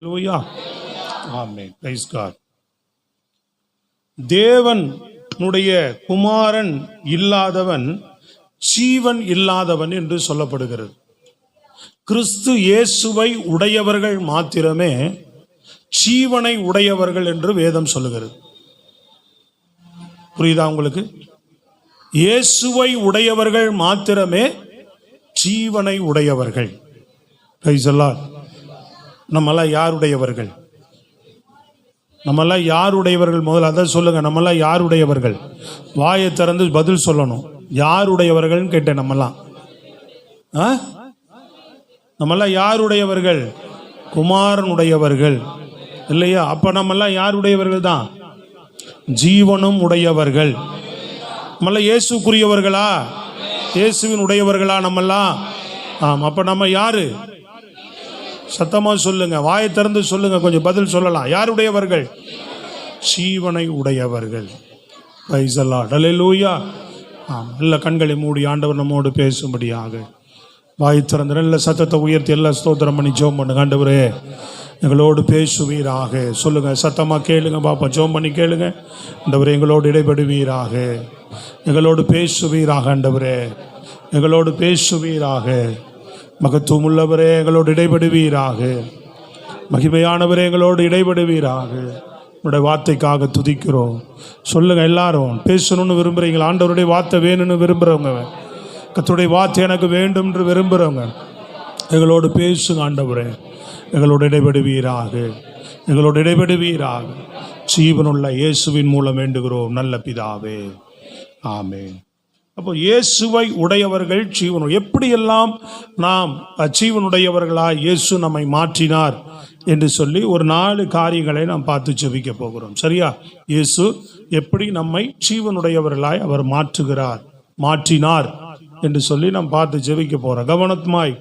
Hallelujah. Amen. Praise God. தேவனுடைய குமாரன் இல்லாதவன் ஜீவன் இல்லாதவன் என்று சொல்லப்படுகிறது. கிறிஸ்து இயேசுவை உடையவர்கள் மாத்திரமே ஜீவனை உடையவர்கள் என்று வேதம் சொல்லுகிறது. புரியுதா உங்களுக்கு? இயேசுவை உடையவர்கள் மாத்திரமே ஜீவனை உடையவர்கள். Praise the Lord. நம்மெல்லாம் யாருடையவர்கள்? நம்மெல்லாம் யாருடையவர்கள்? முதல்ல அதை சொல்லுங்க. நம்மெல்லாம் யாருடையவர்கள்? வாயை திறந்து பதில் சொல்லணும். யாருடையவர்கள் கேட்டேன். நம்மெல்லாம் யாருடையவர்கள்? குமாரனுடையவர்கள் இல்லையா? அப்ப நம்மெல்லாம் யாருடையவர்கள் தான்? ஜீவனும் உடையவர்கள். நம்மெல்லாம் இயேசுக்குரியவர்களா? இயேசுவின் உடையவர்களா நம்மெல்லாம்? அப்ப நம்ம யாரு? சத்தமா சொல்லுங்க, வாயை திறந்து சொல்லுங்க, கொஞ்சம் பதில் சொல்லலாம். யாருடையவர்கள்? ஜீவனை உடையவர்கள். Praise the lord. ஹல்லேலூயா. நல்ல கண்களை மூடி ஆண்டவர் நம்மோடு பேசும்படியாக வாயை திறந்து நல்ல சத்தத்தை உயர்த்தி எல்லா ஸ்தோத்திரம் பண்ணி ஜெபம் பண்ணுங்க. ஆண்டவரே எங்களோடு பேசுவீராக. சொல்லுங்க, சத்தமா கேளுங்க பாப்பா, ஜெபம் பண்ணி கேளுங்க. ஆண்டவரே எங்களோடு இடைபடுவீராக, எங்களோடு பேசுவீராக. ஆண்டவரே எங்களோடு பேசுவீராக. மகத்துவம் உள்ளவரே எங்களோடு இடைபடுவீராக. மகிமையானவரே எங்களோடு இடைபடுவீராக. உங்களுடைய வார்த்தைக்காக துதிக்கிறோம். சொல்லுங்க, எல்லாரும் பேசணும்னு விரும்புறீங்களா? ஆண்டவருடைய வார்த்தை வேணும்னு விரும்புகிறவங்க, கர்த்தருடைய வார்த்தை எனக்கு வேண்டும் என்று விரும்புகிறவங்க, எங்களோடு பேசுங்க. ஆண்டவரே எங்களோடு இடைபடுவீராக, எங்களோடு இடைபடுவீராக. ஜீவனுள்ள இயேசுவின் மூலம் வேண்டுகிறோம் நல்ல பிதாவே, ஆமென். அப்போ இயேசுவை உடையவர்கள் ஜீவன். எப்படியெல்லாம் நாம் ஜீவனுடையவர்களாக இயேசு நம்மை மாற்றினார் என்று சொல்லி ஒரு 4 காரியங்களை நாம் பார்த்து ஜெபிக்க போகிறோம். சரியா? இயேசு எப்படி நம்மை ஜீவனுடையவர்களாய் அவர் மாற்றினார் என்று சொல்லி நாம் பார்த்து ஜெபிக்க போகிறோம். கவனமாய்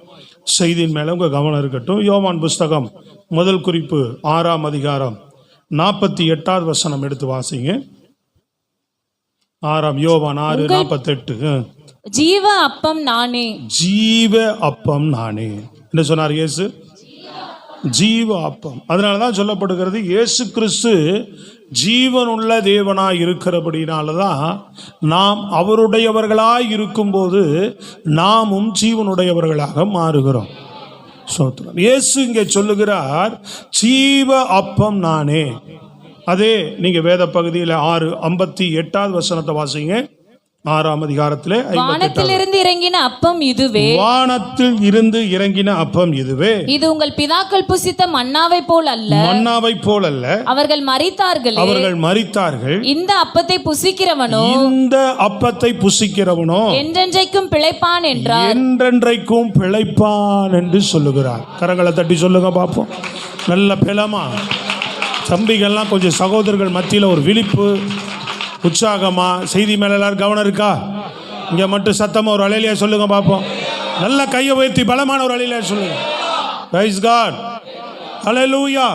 செய்தியின் மேலே உங்கள் கவனம் இருக்கட்டும். யோவான் புஸ்தகம் முதல் குறிப்பு 6ஆம் அதிகாரம் 48வது வசனம் எடுத்து வாசிங்க. 6 யோவான் 6:48. ஜீவ அப்பம் நானே. ஜீவ அப்பம் நானே. என்ன சொன்னார் இயேசு? ஜீவ அப்பம். அதனாலதான் சொல்லப்படுகிறது இயேசு கிறிஸ்து ஜீவனுள்ள தேவனாய் இருக்கிறபடினாலதான் நாம் அவருடையவர்களாய் இருக்கும்போது நாமும் ஜீவனுடையவர்களாக மாறுகிறோம். சோத்திரம். இயேசு இங்கே சொல்லுகிறார் ஜீவ அப்பம் நானே. அதே நீங்க வேத பகுதியில் 6:58வது வசனத்தை வாசிங்க. 6ஆம் அதிகாரத்திலே வானத்தில் இருந்து இறங்கின அப்பம் இதுவே. வானத்தில் இருந்து இறங்கின அப்பம் இதுவே. இது உங்கள் பிதாக்கள் புசித்த மன்னாவை போல் அல்ல. மன்னாவை போல் அல்ல. அவர்கள் மரித்தார்கள். இந்த அப்பத்தை புசிக்கிறவனோ என்றென்றைக்கும் பிழைப்பான் என்றார். என்றென்றைக்கும் பிழைப்பான் என்று சொல்லுகிறார். கரங்களை தட்டி சொல்லுங்க பாப்போம். நல்ல பிளமா தம்பிகள்லாம் கொஞ்சம் சகோதரர்கள் மத்தியில் ஒரு விழிப்பு, உற்சாகமா. செய்தி மேல எல்லாரும் கவனம் இருக்கா? இங்க மட்டும் சத்தமா ஒரு அலையிலையா சொல்லுங்க பாப்போம். நல்ல கையை உயர்த்தி பலமான ஒரு அலையிலையா சொல்லுங்க. Praise God. ஹல்லேலூயா.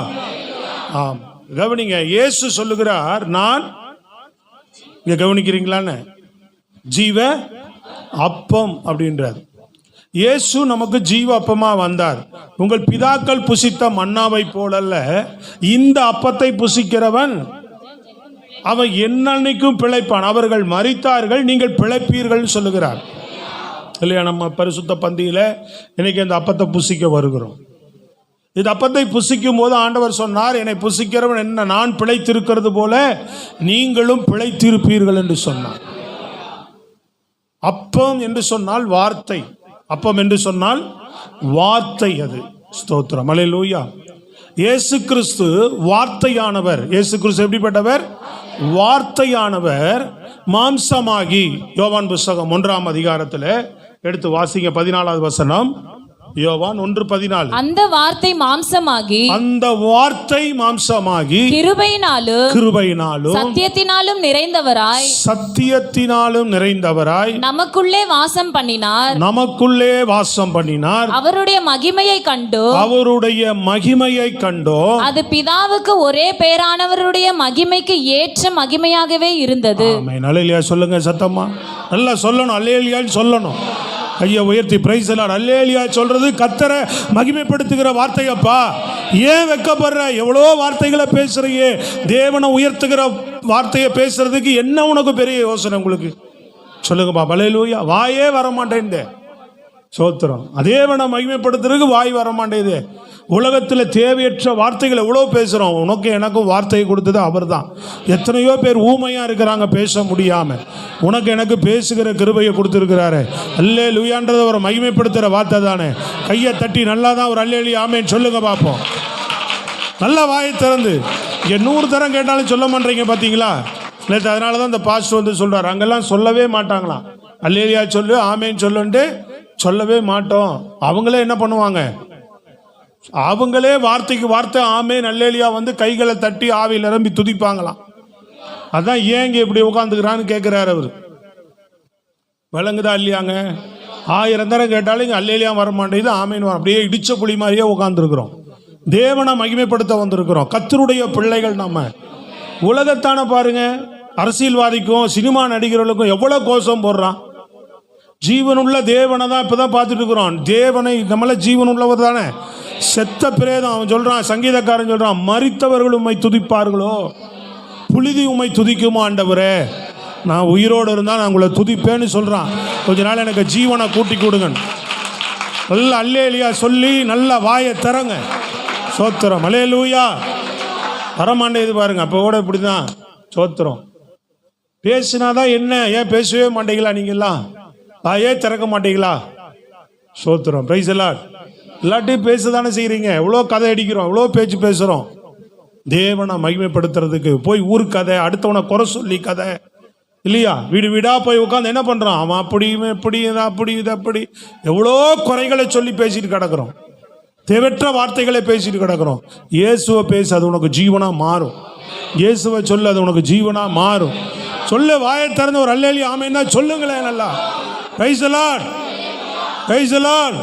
ஆம், கவனிங்க. இயேசு சொல்லுகிறார், நான், இங்க கவனிக்கிறீங்களான்னு, ஜீவ அப்பம் அப்படின்றார். இயேசு நமக்கு ஜீவ அப்பமா வந்தார். உங்கள் பிதாக்கள் புசித்த மன்னாவை போலல்ல, இந்த அப்பத்தை புசிக்கிறவன் அவன் என்னன்னைக்கும் பிழைப்பான். அவர்கள் மரித்தார்கள், நீங்கள் பிழைப்பீர்கள் சொல்லுகிறார் இல்லையா? நம்ம பரிசுத்த பந்தியில இன்னைக்கு இந்த அப்பத்தை புசிக்க வருகிறோம். இந்த அப்பத்தை புசிக்கும் போது ஆண்டவர் சொன்னார், என்னை புசிக்கிறவன் என்ன, நான் பிழைத்திருக்கிறது போல நீங்களும் பிழைத்திருப்பீர்கள் என்று சொன்னார். அப்பம் என்று சொன்னால் வார்த்தை. அப்பம் என்று சொன்னால் வார்த்தை. அது ஸ்தோத்திரம். அல்லேலூயா. இயேசு கிறிஸ்து வார்த்தையானவர். இயேசு கிறிஸ்து எப்படிப்பட்டவர்? வார்த்தையானவர் மாம்சமாகி. யோவான் புஸ்தகம் 1ஆம் அதிகாரத்தில் எடுத்து வாசிங்க. 14வது வசனம். யோவான் 1:14. அந்த வார்த்தை மாம்சமாகி கிருபையினாலும் சத்தியத்தினாலும் நிறைந்தவராய் நமக்குள்ளே வாசம் பண்ணினார். அவருடைய மகிமையை கண்டோ அது பிதாவுக்கு ஒரே பேரானவருடைய மகிமைக்கு ஏற்ற மகிமையாகவே இருந்தது. ஆமென். அல்லேலூயா சொல்லுங்க சத்தமா. நல்லா சொல்லணும். அல்லேலூயா சொல்லணும். கையை உயர்த்தி பிரைஸ் எல்லாம் அல்லேலியா சொல்றது கர்த்தரை மகிமைப்படுத்துகிற வார்த்தையப்பா. ஏன் வெக்கப்படுற? எவ்வளோ வார்த்தைகளை பேசுறியே, தேவனை உயர்த்துகிற வார்த்தையை பேசுறதுக்கு என்ன உனக்கு பெரிய யோசனை உங்களுக்கு சொல்லுங்கப்பா. அல்லேலூயா. வாயே வர மாட்டேன் சோத்திரம். தேவனை மகிமைப்படுத்துறதுக்கு வாய் வர மாட்டேங்குது. உலகத்தில் தேவையற்ற வார்த்தைகளை எவ்வளோ பேசுகிறோம். உனக்கு எனக்கும் வார்த்தையை கொடுத்தது அவர் தான். எத்தனையோ பேர் ஊமையாக இருக்கிறாங்க பேச முடியாமல். உனக்கு எனக்கு பேசுகிற கிருபையை கொடுத்துருக்கிறாரு. அல்லேலூயான்றது அவரை மகிமைப்படுத்துகிற வார்த்தை தானே. கையை தட்டி நல்லா தான் ஒரு அல்லேலூயா ஆமேன்னு சொல்லுங்க பார்ப்போம். நல்லா வாயை திறந்து. 100 தரம் கேட்டாலும் சொல்ல மாட்டீங்க பார்த்தீங்களா? நேற்று அதனால தான் இந்த பாஸ்டர் வந்து சொல்கிறார், அங்கெல்லாம் சொல்லவே மாட்டாங்களாம். அல்லேலூயா சொல்லு ஆமேன்னு சொல்லுன்ட்டு சொல்லவே மாட்டோம். அவங்களே என்ன பண்ணுவாங்க, அவங்களே வார்த்தைக்கு வார்த்தை ஆமேன் அல்லேலூயா வந்து கைகளை தட்டி ஆவியில் நிரம்பி துதிப்பாங்களாம். அதான் ஏங்க இப்படி உட்காந்துக்கிறான்னு கேட்குறாரு அவர். விளங்குதா இல்லையாங்க? 1000 தரம் கேட்டாலும் இங்கே அல்லேலூயா வர மாட்டேங்குது, ஆமேன் வர. அப்படியே இடிச்ச புலி மாதிரியே உட்காந்துருக்குறோம். தேவனை மகிமைப்படுத்த வந்திருக்கிறோம். கர்த்தருடைய பிள்ளைகள் நம்ம. உலகத்தான பாருங்க, அரசியல்வாதிக்கும் சினிமா நடிகர்களுக்கும் எவ்வளோ கோஷம் போடுறான். ஜீவனுள்ள தேவனை தான் இப்போ தான் பார்த்துட்டு இருக்கிறோம். தேவனை நம்மள ஜீவனுள்ளவர் தானே. செத்த பிரேதம் அவன் சொல்கிறான், சங்கீதக்காரன் சொல்கிறான், மரித்தவர்கள் உம்மை துதிப்பார்களோ, புழுதி உம்மை துதிக்குமா ஆண்டவரே. நான் உயிரோடு இருந்தால் நான் உங்களை துதிப்பேன்னு சொல்கிறான். கொஞ்ச நாள் எனக்கு ஜீவனை கூட்டி கொடுங்க. நல்லா அல்லேலூயா சொல்லி நல்லா வாயை திறங்க. சோத்திரம். அல்லேலூயா. வரமாட்டேது பாருங்க. அப்போ கூட இப்படி தான் சோத்திரம். பேசினாதான் என்ன, ஏன் பேசவே மாட்டீங்களா? நீங்கள்லாம் வாயே திறக்க மாட்டீங்களா? சோத்திரம். பிரைஸ் எல்லாம் எல்லாத்தையும் பேசதானே செய்கிறீங்க. எவ்வளோ கதை அடிக்கிறோம், எவ்வளோ பேச்சு பேசுகிறோம். தேவனை மகிமைப்படுத்துறதுக்கு போய் ஊர் கதை, அடுத்தவனை குறை சொல்லி கதை இல்லையா? வீடு வீடாக போய் உட்காந்து என்ன பண்ணுறான், அவன் அப்படி இப்படி அப்படி இது அப்படி எவ்வளோ குறைகளை சொல்லி பேசிட்டு கிடக்கிறோம். தேவையற்ற வார்த்தைகளை பேசிட்டு கிடக்கிறோம். இயேசுவை பேசு, அது உனக்கு ஜீவனாக மாறும். இயேசுவை சொல்லு, அது உனக்கு ஜீவனாக மாறும். சொல்ல வாயை திறந்து ஒரு அல்லேலூயா ஆமென்னா சொல்லுங்களேன். நல்லா praise the lord, praise the lord.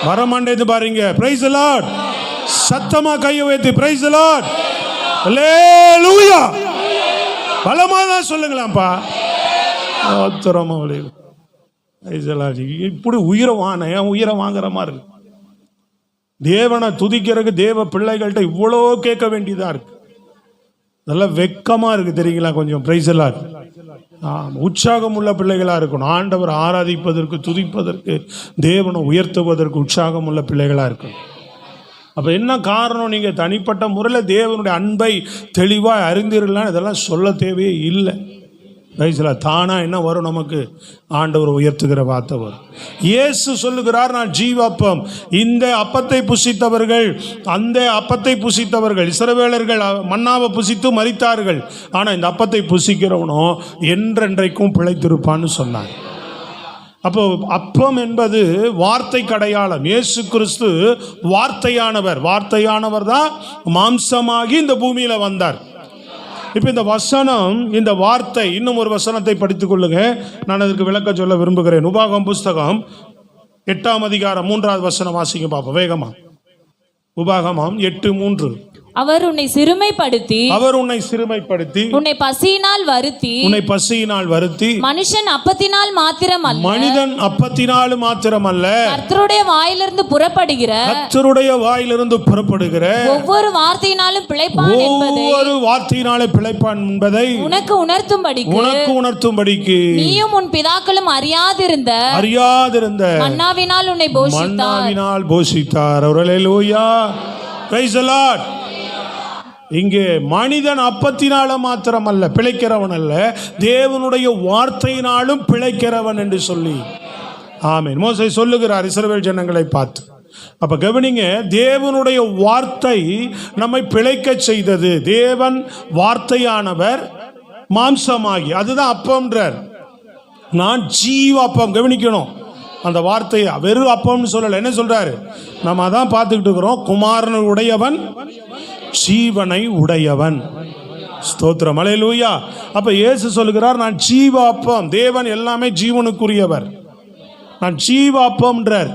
வரமாண்டேது பாருங்க. Praise the lord. சத்தமா கையை உயர்த்தி பிரைஸ் தி லார்ட், அல்லேலூயா. பலமா தான் சொல்லுங்களாம்ப்பா. ஆத்திரமா வளைவு. Price the Lord. இப்படி உயிரை வாங்க, ஏன் உயிரை வாங்குற மாதிரி இருக்கு. தேவனை துதிக்கிறதுக்கு தேவ பிள்ளைகள்கிட்ட இவ்வளோ கேட்க வேண்டியதா இருக்கு. நல்லா வெக்கமா இருக்கு தெரியுங்களா கொஞ்சம். Price the Lord. உற்சாகம் உள்ள பிள்ளைகளாக இருக்கணும். ஆண்டவர் ஆராதிப்பதற்கு, துதிப்பதற்கு, தேவனை உயர்த்துவதற்கு உற்சாகம் உள்ள பிள்ளைகளாக இருக்கணும். அப்போ என்ன காரணம்? நீங்கள் தனிப்பட்ட முறையில் தேவனுடைய அன்பை தெளிவாக அறிந்தீர்களான்னு இதெல்லாம் சொல்ல தேவையே இல்லை. பிரைஸ்ல தானா என்ன வரும் நமக்கு? ஆண்டவர் உயர்த்துகிற வார்த்தை வரும். இயேசு சொல்லுகிறார், நான் ஜீவாப்பம். இந்த அப்பத்தை புசித்தவர்கள், அந்த அப்பத்தை புசித்தவர்கள் இஸ்ரவேலர்கள் மன்னாவை புசித்து மரித்தார்கள். ஆனால் இந்த அப்பத்தை புசிக்கிறவனோ என்றென்றைக்கும் பிழைத்திருப்பான்னு சொன்னார். அப்போ அப்பம் என்பது வார்த்தைக்கு அடையாளம். இயேசு கிறிஸ்து வார்த்தையானவர். வார்த்தையானவர் தான் மாம்சமாகி இந்த பூமியில் வந்தார். இப்போ இந்த வசனம், இந்த வார்த்தை, இன்னும் ஒரு வசனத்தை படித்துக் கொள்ளுங்க. நான் அதற்கு விளக்க சொல்ல விரும்புகிறேன். உபாகமம் புஸ்தகம் 8ஆம் அதிகாரம் 3வது வசனம் வாசிங்க பாப்போம் வேகமா. உபாகமம் 8:3. அவர் உன்னை சிறுமைப்படுத்தி, உன்னை பசியினால் வருத்தி, மனுஷன் அப்பத்தினால் மாத்திரமல்ல கர்த்தருடைய வாயிலிருந்து புறப்படுகிற ஒவ்வொரு வார்த்தையினாலும் பிழைப்பான் என்பதை உனக்கு உணர்த்தும்படிக்கு நீயும் உன் பிதாக்களும் அறியாதிருந்த மன்னாவினால் உன்னை போஷித்தார். அல்லேலூயா. Price the Lord. இங்கே மனிதன் அப்பத்தினால மாத்திரம் அல்ல பிழைக்கிறவன் அல்ல, தேவனுடைய வார்த்தையினாலும் பிழைக்கிறவன் என்று சொல்லி ஆமென் மோசே சொல்லுகிறார் இஸ்ரவேல் ஜனங்களை பார்த்து. அப்ப கவனிங்க, தேவனுடைய வார்த்தை நம்மை பிழைக்க செய்தது. தேவன் வார்த்தையானவர் மாம்சமாகி, அதுதான் அப்பம்ன்றார். நான் ஜீவாப்பம். கவனிக்கணும், அந்த வார்த்தையை வெறும் அப்பம்னு சொல்லல. என்ன சொல்றாரு? நம்ம அதான் பார்த்துக்கிட்டு இருக்கிறோம். குமாரன் உடையவன், ஜீவனை உடையவன். ஸ்தோத்திரம். அல்லேலூயா. அப்ப இயேசு சொல்லுகிறார், நான் ஜீவாப்பம். தேவன் எல்லாமே ஜீவனுக்குரியவர். நான் ஜீவாப்பம்ன்றார்.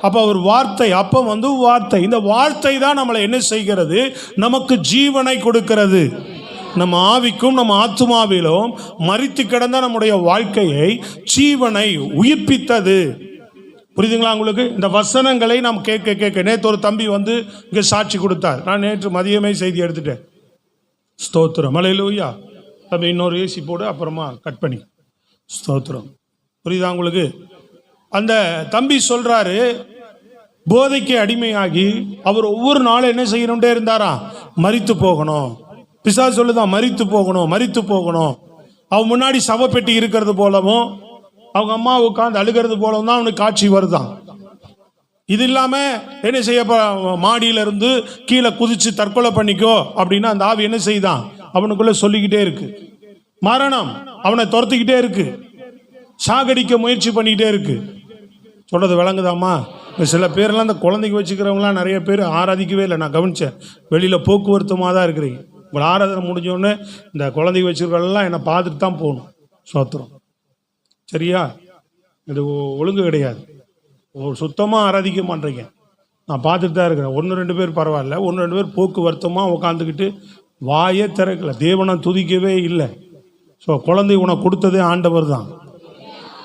அப்ப அவர் வார்த்தை, அப்பம் வந்து வார்த்தை. இந்த வார்த்தை தான் நம்மளை என்ன செய்கிறது? நமக்கு ஜீவனை கொடுக்கிறது. நம்ம ஆவிக்கும் நம்ம ஆத்துமாவிலும் மரித்து கிடந்த நம்முடைய வாழ்க்கையை ஜீவனை உயிர்ப்பித்தது. புரியுதுங்களா உங்களுக்கு? இந்த வசனங்களை நாம் கேட்க கேட்க, நேற்று ஒரு தம்பி வந்து இங்கே சாட்சி கொடுத்தார். நான் நேற்று மதியமே செய்தி எடுத்துட்டேன். ஸ்தோத்திரம், அல்லேலூயா. தம்பி இன்னொரு ஏசி போடு, அப்புறமா கட் பண்ணி. ஸ்தோத்திரம். புரியுதா உங்களுக்கு? அந்த தம்பி சொல்றாரு, போதைக்கு அடிமையாகி அவர் ஒவ்வொரு நாளும் என்ன செய்யணும்டே இருந்தாரா? மரித்து போகணும். பிசாசு சொல்லுதான், மரித்து போகணும், மரித்து போகணும். அவன் முன்னாடி சவப்பெட்டி இருக்கிறது போலவும் அவங்க அம்மா உட்காந்து அழுகிறது போலவும் தான் அவனுக்கு காட்சி வருதான். இது இல்லாம என்ன செய்ய, மாடியில இருந்து கீழே குதிச்சு தற்கொலை பண்ணிக்கோ அப்படின்னா அந்த ஆவி என்ன செய்தான்? அவனுக்குள்ள சொல்லிக்கிட்டே இருக்கு. மரணம் அவனை துரத்திக்கிட்டே இருக்கு, சாகடிக்க முயற்சி பண்ணிக்கிட்டே இருக்கு. சொல்றது விளங்குதாம்மா? சில பேர்லாம் இந்த குழந்தைக்கு வச்சுக்கிறவங்களாம் நிறைய பேர் ஆராதிக்கவே இல்லை. நான் கவனிச்சேன். வெளியில் போக்குவரத்துமாக தான் இருக்கிறீங்க. உங்களை ஆராதனை முடிஞ்சோடனே இந்த குழந்தைக்கு வச்சுருக்கலாம் என்னை பார்த்துட்டு தான் போகணும். சோத்திரம். சரியா? இது ஒழுங்கு கிடையாது. சுத்தமாக ஆராதிக்க மாட்டேங்க. நான் பார்த்துட்டு தான் இருக்கிறேன். 1-2 பேர் பரவாயில்ல, 1-2 பேர் போக்குவரத்துமாக உட்காந்துக்கிட்டு வாயே திறக்கல, தேவனை துதிக்கவே இல்லை. ஸோ குழந்தை உனக்கு கொடுத்ததே ஆண்டவர் தான்.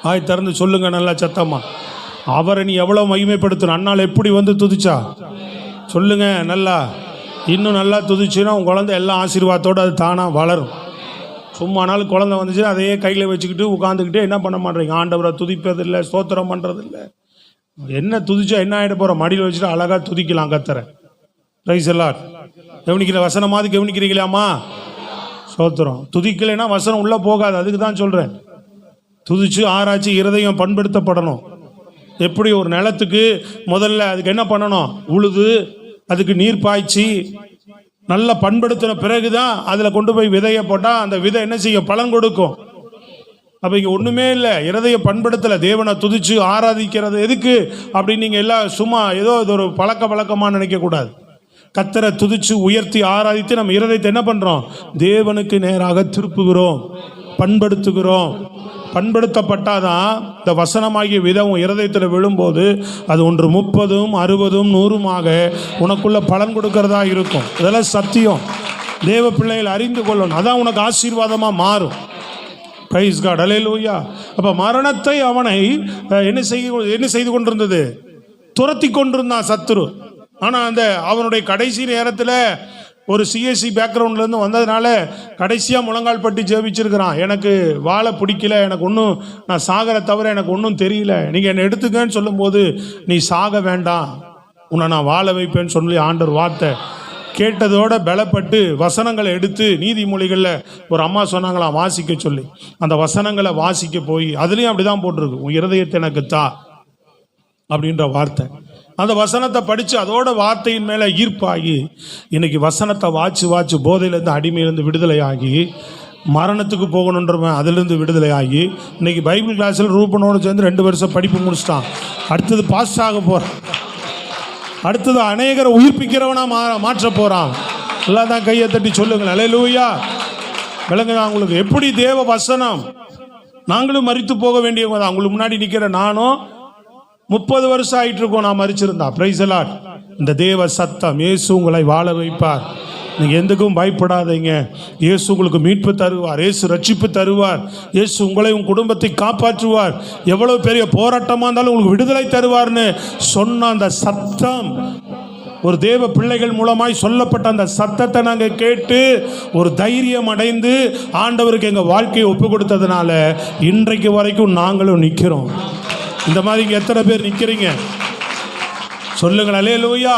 வாய் திறந்து சொல்லுங்க நல்லா சத்தமா. அவரை நீ எவ்வளோ மகிமைப்படுத்தணும். அண்ணால் எப்படி வந்து துதிச்சா சொல்லுங்க நல்லா. இன்னும் நல்லா துதிச்சுன்னா உன் குழந்தை எல்லா ஆசீர்வாதத்தோடு அது தானாக வளரும். சும்மானாலும் குழந்தை வந்துச்சு அதையே கையில் வச்சுக்கிட்டு உட்காந்துக்கிட்டே என்ன பண்ண மாட்டேறீங்க? ஆண்டவரை துதிப்பதில்லை, ஸ்தோத்திரம் பண்ணுறதில்லை. என்ன துதிச்சா என்ன ஆகிட போகிற? மடியில் வச்சுட்டு அழகாக துதிக்கலாம் கத்தரை. பிரைஸ் எல்லாம் கவனிக்கிற வசனமாவது கவனிக்கிறீங்களாம்மா? ஸ்தோத்திரம். துதிக்கலைன்னா வசனம் உள்ளே போகாது. அதுக்கு தான் சொல்கிறேன், துதிச்சு ஆராய்ச்சி இருதயம் பண்படுத்தப்படணும். எப்படி ஒரு நிலத்துக்கு முதல்ல அதுக்கு என்ன பண்ணணும்? உழுது அதுக்கு நீர் பாய்ச்சி நல்லா பண்படுத்தின பிறகுதான் அதில் கொண்டு போய் விதையை போட்டால் அந்த விதை என்ன செய்யும்? பலன் கொடுக்கும். அப்போ இங்கே ஒன்றுமே இல்லை, இருதய பண்படுத்தலை. தேவனை துதிச்சு ஆராதிக்கிறது எதுக்கு அப்படின்னு நீங்கள் எல்லாம் சும்மா ஏதோ இது ஒரு பழக்கமாக நினைக்கக்கூடாது. கத்தரை துதிச்சு உயர்த்தி ஆராதித்து நம்ம இருதயத்தை என்ன பண்ணுறோம்? தேவனுக்கு நேராக திருப்புகிறோம், பண்படுத்துகிறோம். பண்படுத்தப்பட்டாதான் இந்த வசனமாகிய விதம் இருதயத்தில் விழும்போது அது 1 30, 60, 100 உனக்குள்ள பலன் கொடுக்கறதா இருக்கும். இதெல்லாம் சத்தியம். தேவ பிள்ளைகள் அறிந்து கொள்ளணும். அதான் உனக்கு ஆசீர்வாதமாக மாறும். பிரைஸ் காட், அல்லேலூயா. அப்போ மரணத்தை அவனை என்ன செய்து கொண்டிருந்தது? துரத்தி கொண்டிருந்தான் சத்துரு. ஆனால் அந்த அவனுடைய கடைசி நேரத்தில் ஒரு சிஎஸ்சி பேக்ரவுண்ட்லேருந்து வந்ததுனால கடைசியாக முழங்கால் பட்டி ஜெபிச்சிருக்கிறான். எனக்கு வாழ பிடிக்கல, எனக்கு ஒன்றும், நான் சாகரை தவிர எனக்கு ஒன்றும் தெரியல, நீங்கள் என்னை எடுத்துக்கன்னு சொல்லும்போது நீ சாக வேண்டாம், உன்னை நான் வாழ வைப்பேன்னு சொல்லி ஆண்டவர் வார்த்தை கேட்டதோட பலப்பட்டு வசனங்களை எடுத்து நீதிமொழிகளில் ஒரு அம்மா சொன்னாங்களாம் வாசிக்க சொல்லி, அந்த வசனங்களை வாசிக்க போய் அதுலேயும் அப்படி தான் போட்டிருக்கு, உன் இருதயத்தை எனக்கு தா அப்படின்ற வார்த்தை. அந்த வசனத்தை படித்து அதோட வார்த்தையின் மேலே ஈர்ப்பாகி இன்னைக்கு வசனத்தை வாச்சு போதையிலேருந்து அடிமையிலேருந்து விடுதலை ஆகி மரணத்துக்கு போகணுன்றவன் அதிலிருந்து விடுதலை ஆகி இன்னைக்கு பைபிள் கிளாஸில் ரூபனோடு சேர்ந்து 2 வருஷம் படிப்பு முடிச்சிட்டான். அடுத்தது பாஸ் ஆக போகிறான். அடுத்தது அநேகரை உயிர்ப்பிக்கிறவனா மாற்ற போகிறான். எல்லாம் தான் கையை தட்டி சொல்லுங்கள் அல்லேலூயா. விளங்குதான் உங்களுக்கு? எப்படி தேவ வசனம். நாங்களும் மரித்து போக வேண்டியவங்க தான். உங்களுக்கு முன்னாடி நிற்கிற நானும் 30 வருஷம் ஆயிட்டு இருக்கோம் நான் மரிச்சிருந்தா. Price the Lord. இந்த தேவ சத்தம், இயேசு உங்களை வாழ வைப்பார். நீங்கள் எதுக்கும் பயப்படாதீங்க. இயேசு உங்களுக்கு மீட்பு தருவார், இயேசு ரட்சிப்பு தருவார், இயேசு உங்களை உங்கள் குடும்பத்தை காப்பாற்றுவார், எவ்வளோ பெரிய போராட்டமாக இருந்தாலும் உங்களுக்கு விடுதலை தருவார்னு சொன்ன அந்த சத்தம், ஒரு தேவ பிள்ளைகள் மூலமாய் சொல்லப்பட்ட அந்த சத்தத்தை நாங்கள் கேட்டு ஒரு தைரியம் அடைந்து ஆண்டவருக்கு எங்கள் வாழ்க்கையை ஒப்பு கொடுத்ததுனால இன்றைக்கு வரைக்கும் நாங்களும் நிற்கிறோம். இந்த மாதிரி இங்கே எத்தனை பேர் நிற்கிறீங்க சொல்லுங்கள் அல்லேலூயா.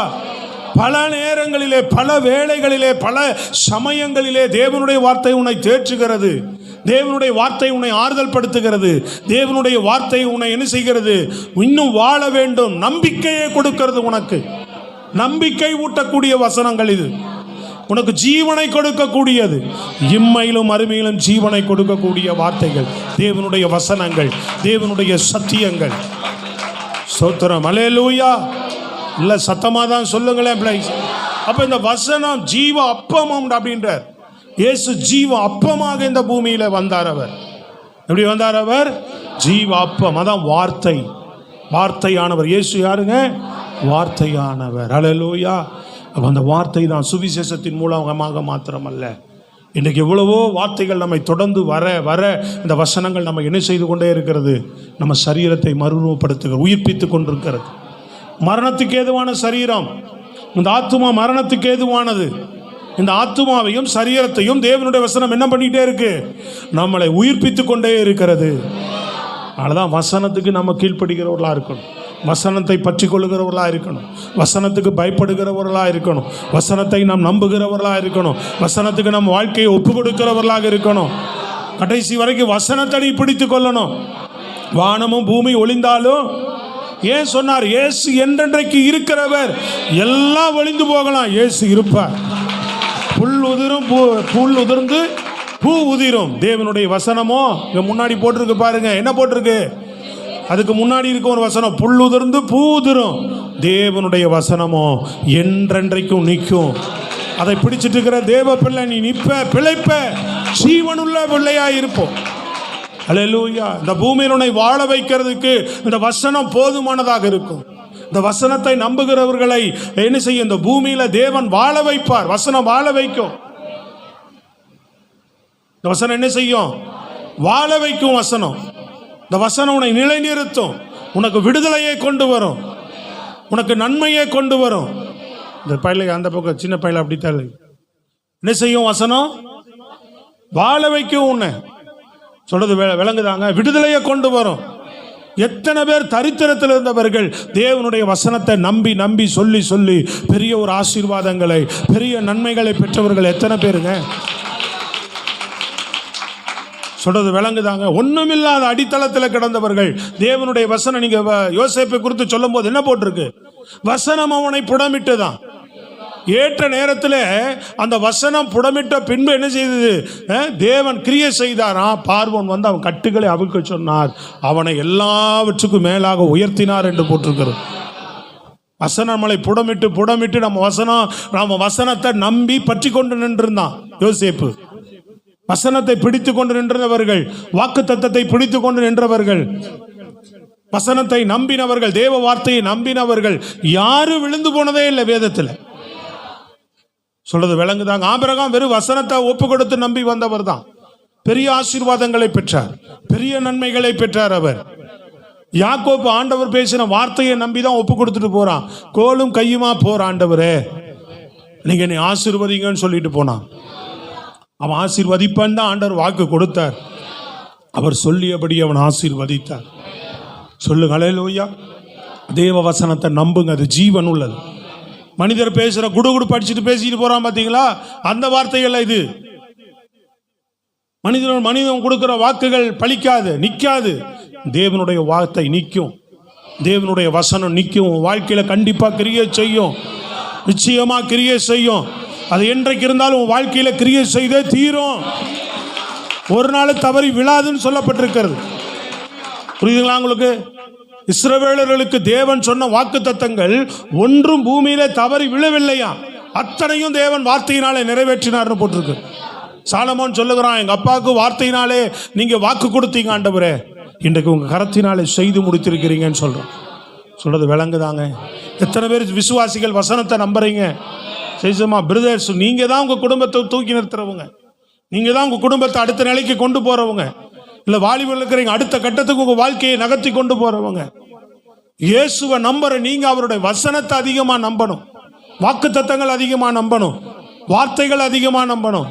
பல நேரங்களிலே, பல வேளைகளிலே, பல சமயங்களிலே தேவனுடைய வார்த்தை உன்னை தேற்றுகிறது, தேவனுடைய வார்த்தை உன்னை ஆறுதல் படுத்துகிறது, தேவனுடைய வார்த்தை உன்னை என்ன செய்கிறது? இன்னும் வாழ வேண்டும் நம்பிக்கையை கொடுக்கிறது. உனக்கு நம்பிக்கை ஊட்டக்கூடிய வசனங்கள் இது. உனக்கு ஜீவனை கொடுக்கக்கூடியது. இம்மையிலும் அருமையிலும் ஜீவனை கொடுக்கக்கூடிய வார்த்தைகள், தேவனுடைய வசனங்கள், தேவனுடைய சத்தியங்கள். ஸ்தோத்திரம், அல்லேலூயா. இல்லை சத்தமாக தான் சொல்லுங்களேன் பிள்ளைஸ். அப்போ இந்த வசனம் ஜீவ அப்பம் அப்படின்றார். இயேசு ஜீவ அப்பமாக இந்த பூமியில் வந்தார். அவர் எப்படி வந்தார்? அவர் ஜீவ அப்பம். அதான் வார்த்தை, வார்த்தையானவர். இயேசு யாருங்க? வார்த்தையானவர். அல்லேலூயா. அப்போ அந்த வார்த்தை தான் சுவிசேஷத்தின் மூலமாக மாத்திரமல்ல, இன்றைக்கு எவ்வளவோ வார்த்தைகள் நம்மை தொடர்ந்து வர வர இந்த வசனங்கள் நம்ம என்ன செய்து கொண்டே இருக்கிறது? நம்ம சரீரத்தை மறுரூபப்படுத்துகிறது, உயிர்ப்பித்து கொண்டிருக்கிறது. மரணத்துக்கு ஏதுவான சரீரம், இந்த ஆத்துமா மரணத்துக்கு ஏதுவானது. இந்த ஆத்துமாவையும் சரீரத்தையும் தேவனுடைய வசனம் என்ன பண்ணிட்டே இருக்கு? நம்மளை உயிர்ப்பித்து கொண்டே இருக்கிறது. அதனால்தான் வசனத்துக்கு நம்ம கீழ்ப்படுகிறவர்களாக இருக்கணும், வசனத்தை பற்றி கொள்ளுகிறவர்களாக இருக்கணும், வசனத்துக்கு பயப்படுகிறவர்களாக இருக்கணும், வசனத்தை நாம் நம்புகிறவர்களாக இருக்கணும், வசனத்துக்கு நம் வாழ்க்கையை ஒப்பு கொடுக்கிறவர்களாக இருக்கணும். கடைசி வரைக்கும் வசனத்தை பிடித்து கொள்ளணும். வானமும் பூமி ஒளிந்தாலும், ஏன் சொன்னார்? இயேசு என்றென்றைக்கு இருக்கிறவர், எல்லாம் ஒளிந்து போகலாம், இயேசு இருப்பார். புல் உதிரும், புல் உதிர்ந்து பூ உதிரும். தேவனுடைய வசனமோ இங்க முன்னாடி போட்டிருக்கு பாருங்க, என்ன போட்டிருக்கு? அதுக்கு முன்னாடி இருக்க ஒரு வசனம், புல் உதிர்ந்து பூ உதிரும். தேவனுடைய வசனமோ என்றென்றைக்கும் நிற்கும். அதை பிடிச்சிட்டு இருக்கிற தேவ பிள்ளை, நீ நிற்ப, பிழைப்ப, ஜீவனுள்ள பிள்ளையா இருப்போம். அல்லேலூயா. இந்த பூமியில் உன்னை வாழ வைக்கிறதுக்கு இந்த வசனம் போதுமானதாக இருக்கும். இந்த வசனத்தை நம்புகிறவர்களை என்ன செய்யும்? இந்த பூமியில தேவன் வாழ வைப்பார். வசனம் வாழ வைக்கும். இந்த வசனம் என்ன செய்யும்? வாழ வைக்கும் வசனம். இந்த வசனம் உன்னை நிலைநிறுத்தும், உனக்கு விடுதலையை கொண்டு வரும், உனக்கு நன்மையை கொண்டு வரும். இந்த பையலை அந்த பக்கம் சின்ன பையலை அப்படி தள்ளி என்ன செய்யும்? வசனம் வாழ வைக்கும். உன்னை சொல்றது விளங்குதாங்க? விடுதலையை கொண்டு வரும். எத்தனை பேர் தரித்திரத்தில் இருந்தவர்கள் தேவனுடைய வசனத்தை நம்பி நம்பி சொல்லி சொல்லி பெரிய ஒரு ஆசீர்வாதங்களை, பெரிய நன்மைகளை பெற்றவர்கள் எத்தனை பேருங்க? சொல்றது விளங்குதாங்க? ஒண்ணுமில்லாத அடித்தளத்தில் கிடந்தவர்கள் தேவனுடைய வசனம். நீங்க யோசேப்பை குறித்து சொல்லும் போது என்ன போட்டிருக்கு? வசனம் அவனை புடமிட்டுதான். ஏற்ற நேரத்தில் அந்த வசனம் புடமிட்ட பின்பு என்ன செய்தது? தேவன் கிரியை செய்தாராம். பார்வோன் வந்து அவன் கட்டுகளை அவிழ்க்க சொன்னார், அவனை எல்லாவற்றுக்கும் மேலாக உயர்த்தினார் என்று போட்டிருக்கிறது. வசனம் நம்மளை புடமிட்டு புடமிட்டு நம்ம வசனத்தை நம்பி பற்றி கொண்டு நின்றிருந்தான் யோசேப்பு. வசனத்தை பிடித்து கொண்டு நின்றவர்கள், வாக்கு தத்தத்தை பிடித்து கொண்டு நின்றவர்கள், வசனத்தை நம்பினவர்கள், தேவ வார்த்தையை நம்பினவர்கள் யாரும் விழுந்து போனதே இல்லை வேதத்தில். சொல்றது விளங்குதாங்க? ஆபிரகாம் வெறும் வசனத்தை ஒப்பு கொடுத்து நம்பி வந்தவர் தான். பெரிய ஆசீர்வாதங்களை பெற்றார், பெரிய நன்மைகளை பெற்றார் அவர். யாக்கோபு ஆண்டவர் பேசின வார்த்தையை நம்பி தான் ஒப்பு கொடுத்துட்டு போறான். கோலும் கையுமா போற ஆண்டவரே, நீங்க என்னை ஆசீர்வதிங்கன்னு சொல்லிட்டு போனான். அவன் ஆசீர்வதிப்பான் தான் ஆண்டவர் வாக்கு கொடுத்தார். அவர் சொல்லியபடி அவன் ஆசீர்வதித்தார். சொல்லுங்க அல்லேலூயா. தேவ வசனத்தை நம்புங்க, அது ஜீவன் உள்ளது. மனிதர் பேசுற குடுகுடு படிச்சுட்டு பேசிட்டு போறான் பாத்தீங்களா, அந்த வார்த்தைகள் இது. மனிதன் கொடுக்கிற வாக்குகள் பலிக்காது, நிக்காது. தேவனுடைய வார்த்தை நிற்கும், தேவனுடைய வசனம் நிற்கும். வாழ்க்கையில கண்டிப்பா கிரியை செய்யும், நிச்சயமா கிரியை செய்யும். அது என்றைக்கு இருந்தாலும் வாழ்க்கையில கிரியை செய்தே தீரும். ஒரு நாள் தவறி விழாதுன்னு சொல்லப்பட்டிருக்கிறது. புரியுதுங்களா உங்களுக்கு? இஸ்ரவேலர்களுக்கு தேவன் சொன்ன வாக்கு தத்தங்கள் ஒன்றும் பூமியிலே தவறி விழவில்லையா, அத்தனையும் தேவன் வார்த்தையினாலே நிறைவேற்றினார்னு போட்டிருக்கு. சாலமோன் சொல்லுகிறான், எங்க அப்பாவுக்கு வார்த்தையினாலே நீங்க வாக்கு கொடுத்தீங்க ஆண்டவரே, இன்றைக்கு உங்க கரத்தினாலே செய்து முடித்திருக்கிறீங்கன்னு சொல்றோம். சொல்றது விளங்குதாங்க? எத்தனை பேர் விசுவாசிகள் வசனத்தை நம்புறீங்க? சரிசமா பிரதர்ஸ், நீங்க தான் உங்க குடும்பத்தை தூக்கி நிறுத்துறவங்க, நீங்க தான் உங்க குடும்பத்தை அடுத்த நிலைக்கு கொண்டு போறவங்க. இல்ல வாலிபர்கள் இருக்கிறீங்க, அடுத்த கட்டத்துக்கு உங்க வாழ்க்கையை நகர்த்தி கொண்டு போறவங்க. இயேசுவை நம்புற நீங்க அவருடைய வசனத்தை அதிகமா நம்பணும், வாக்கு தத்தங்கள் அதிகமா நம்பணும், வார்த்தைகள் அதிகமா நம்பணும்.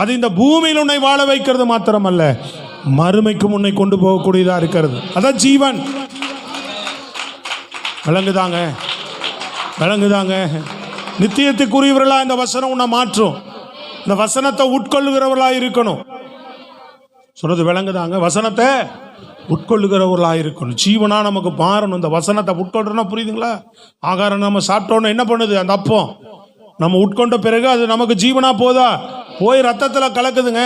அது இந்த பூமியில் உன்னை வாழ வைக்கிறது மாத்திரமல்ல, மறுமைக்கு உன்னை கொண்டு போகக்கூடியதா இருக்கிறது. அதான் ஜீவன். விளங்குதாங்க? விளங்குதாங்க? நித்தியத்துக்குரியவர்களா இந்த வசனம் உன்னை மாற்றும். இந்த வசனத்தை உட்கொள்ளுகிறவர்களா இருக்கணும். சொல்றது விளங்குதாங்க? வசனத்தை உட்கொள்ளுகிறவர்களா இருக்கணும். ஜீவனா நமக்கு மாறணும். இந்த வசனத்தை உட்கொள்றோம்னா புரியுதுங்களா? ஆகாரம் நம்ம சாப்பிட்டோன்னு என்ன பண்ணுது? அந்த அப்பம் நம்ம உட்கொண்ட பிறகு அது நமக்கு ஜீவனா போதா? போய் ரத்தத்தில் கலக்குதுங்க.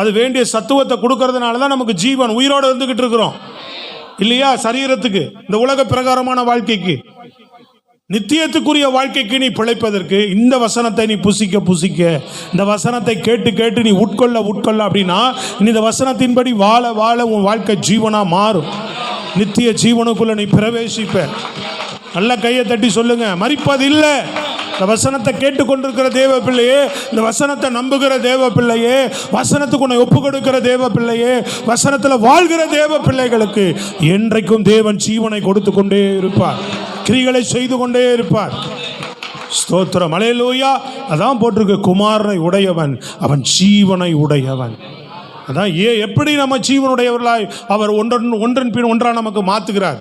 அது வேண்டிய சத்துவத்தை கொடுக்கறதுனால தான் நமக்கு ஜீவன், உயிரோடு இருந்துகிட்டு இருக்கிறோம் இல்லையா? சரீரத்துக்கு, இந்த உலக பிரகாரமான வாழ்க்கைக்கு, நித்தியத்துக்குரிய வாழ்க்கைக்கு நீ பிழைப்பதற்கு இந்த வசனத்தை நீ புசிக்க புசிக்க, இந்த வசனத்தை கேட்டு கேட்டு நீ உட்கொள்ள உட்கொள்ள அப்படின்னா நீ இந்த வசனத்தின்படி வாழ வாழ உன் வாழ்க்கை ஜீவனா மாறும். நித்திய ஜீவனுக்குள்ள நீ பிரவேசிப்ப. நல்ல கையை தட்டி சொல்லுங்க, மரிப்பது இல்லை, இந்த வசனத்தை கேட்டுக்கொண்டிருக்கிற தேவ பிள்ளையே, இந்த வசனத்தை நம்புகிற தேவ பிள்ளையே, வசனத்துக்கு உன்னை ஒப்பு கொடுக்கிற தேவ பிள்ளையே, வசனத்தில் வாழ்கிற தேவ பிள்ளைகளுக்கு என்றைக்கும் தேவன் ஜீவனை கொடுத்து கொண்டே இருப்பார், கிரிகளை செய்து கொண்டே இருப்பார். ஸ்தோத்திரம், அல்லேலூயா. அதான் போட்டிருக்கு, குமாரனை உடையவன் அவன் ஜீவனை உடையவன். அதான் எப்படி நம்ம ஜீவனுடையவர்களாய் அவர் ஒன்றன் பின் ஒன்றாக நமக்கு மாற்றுகிறார்.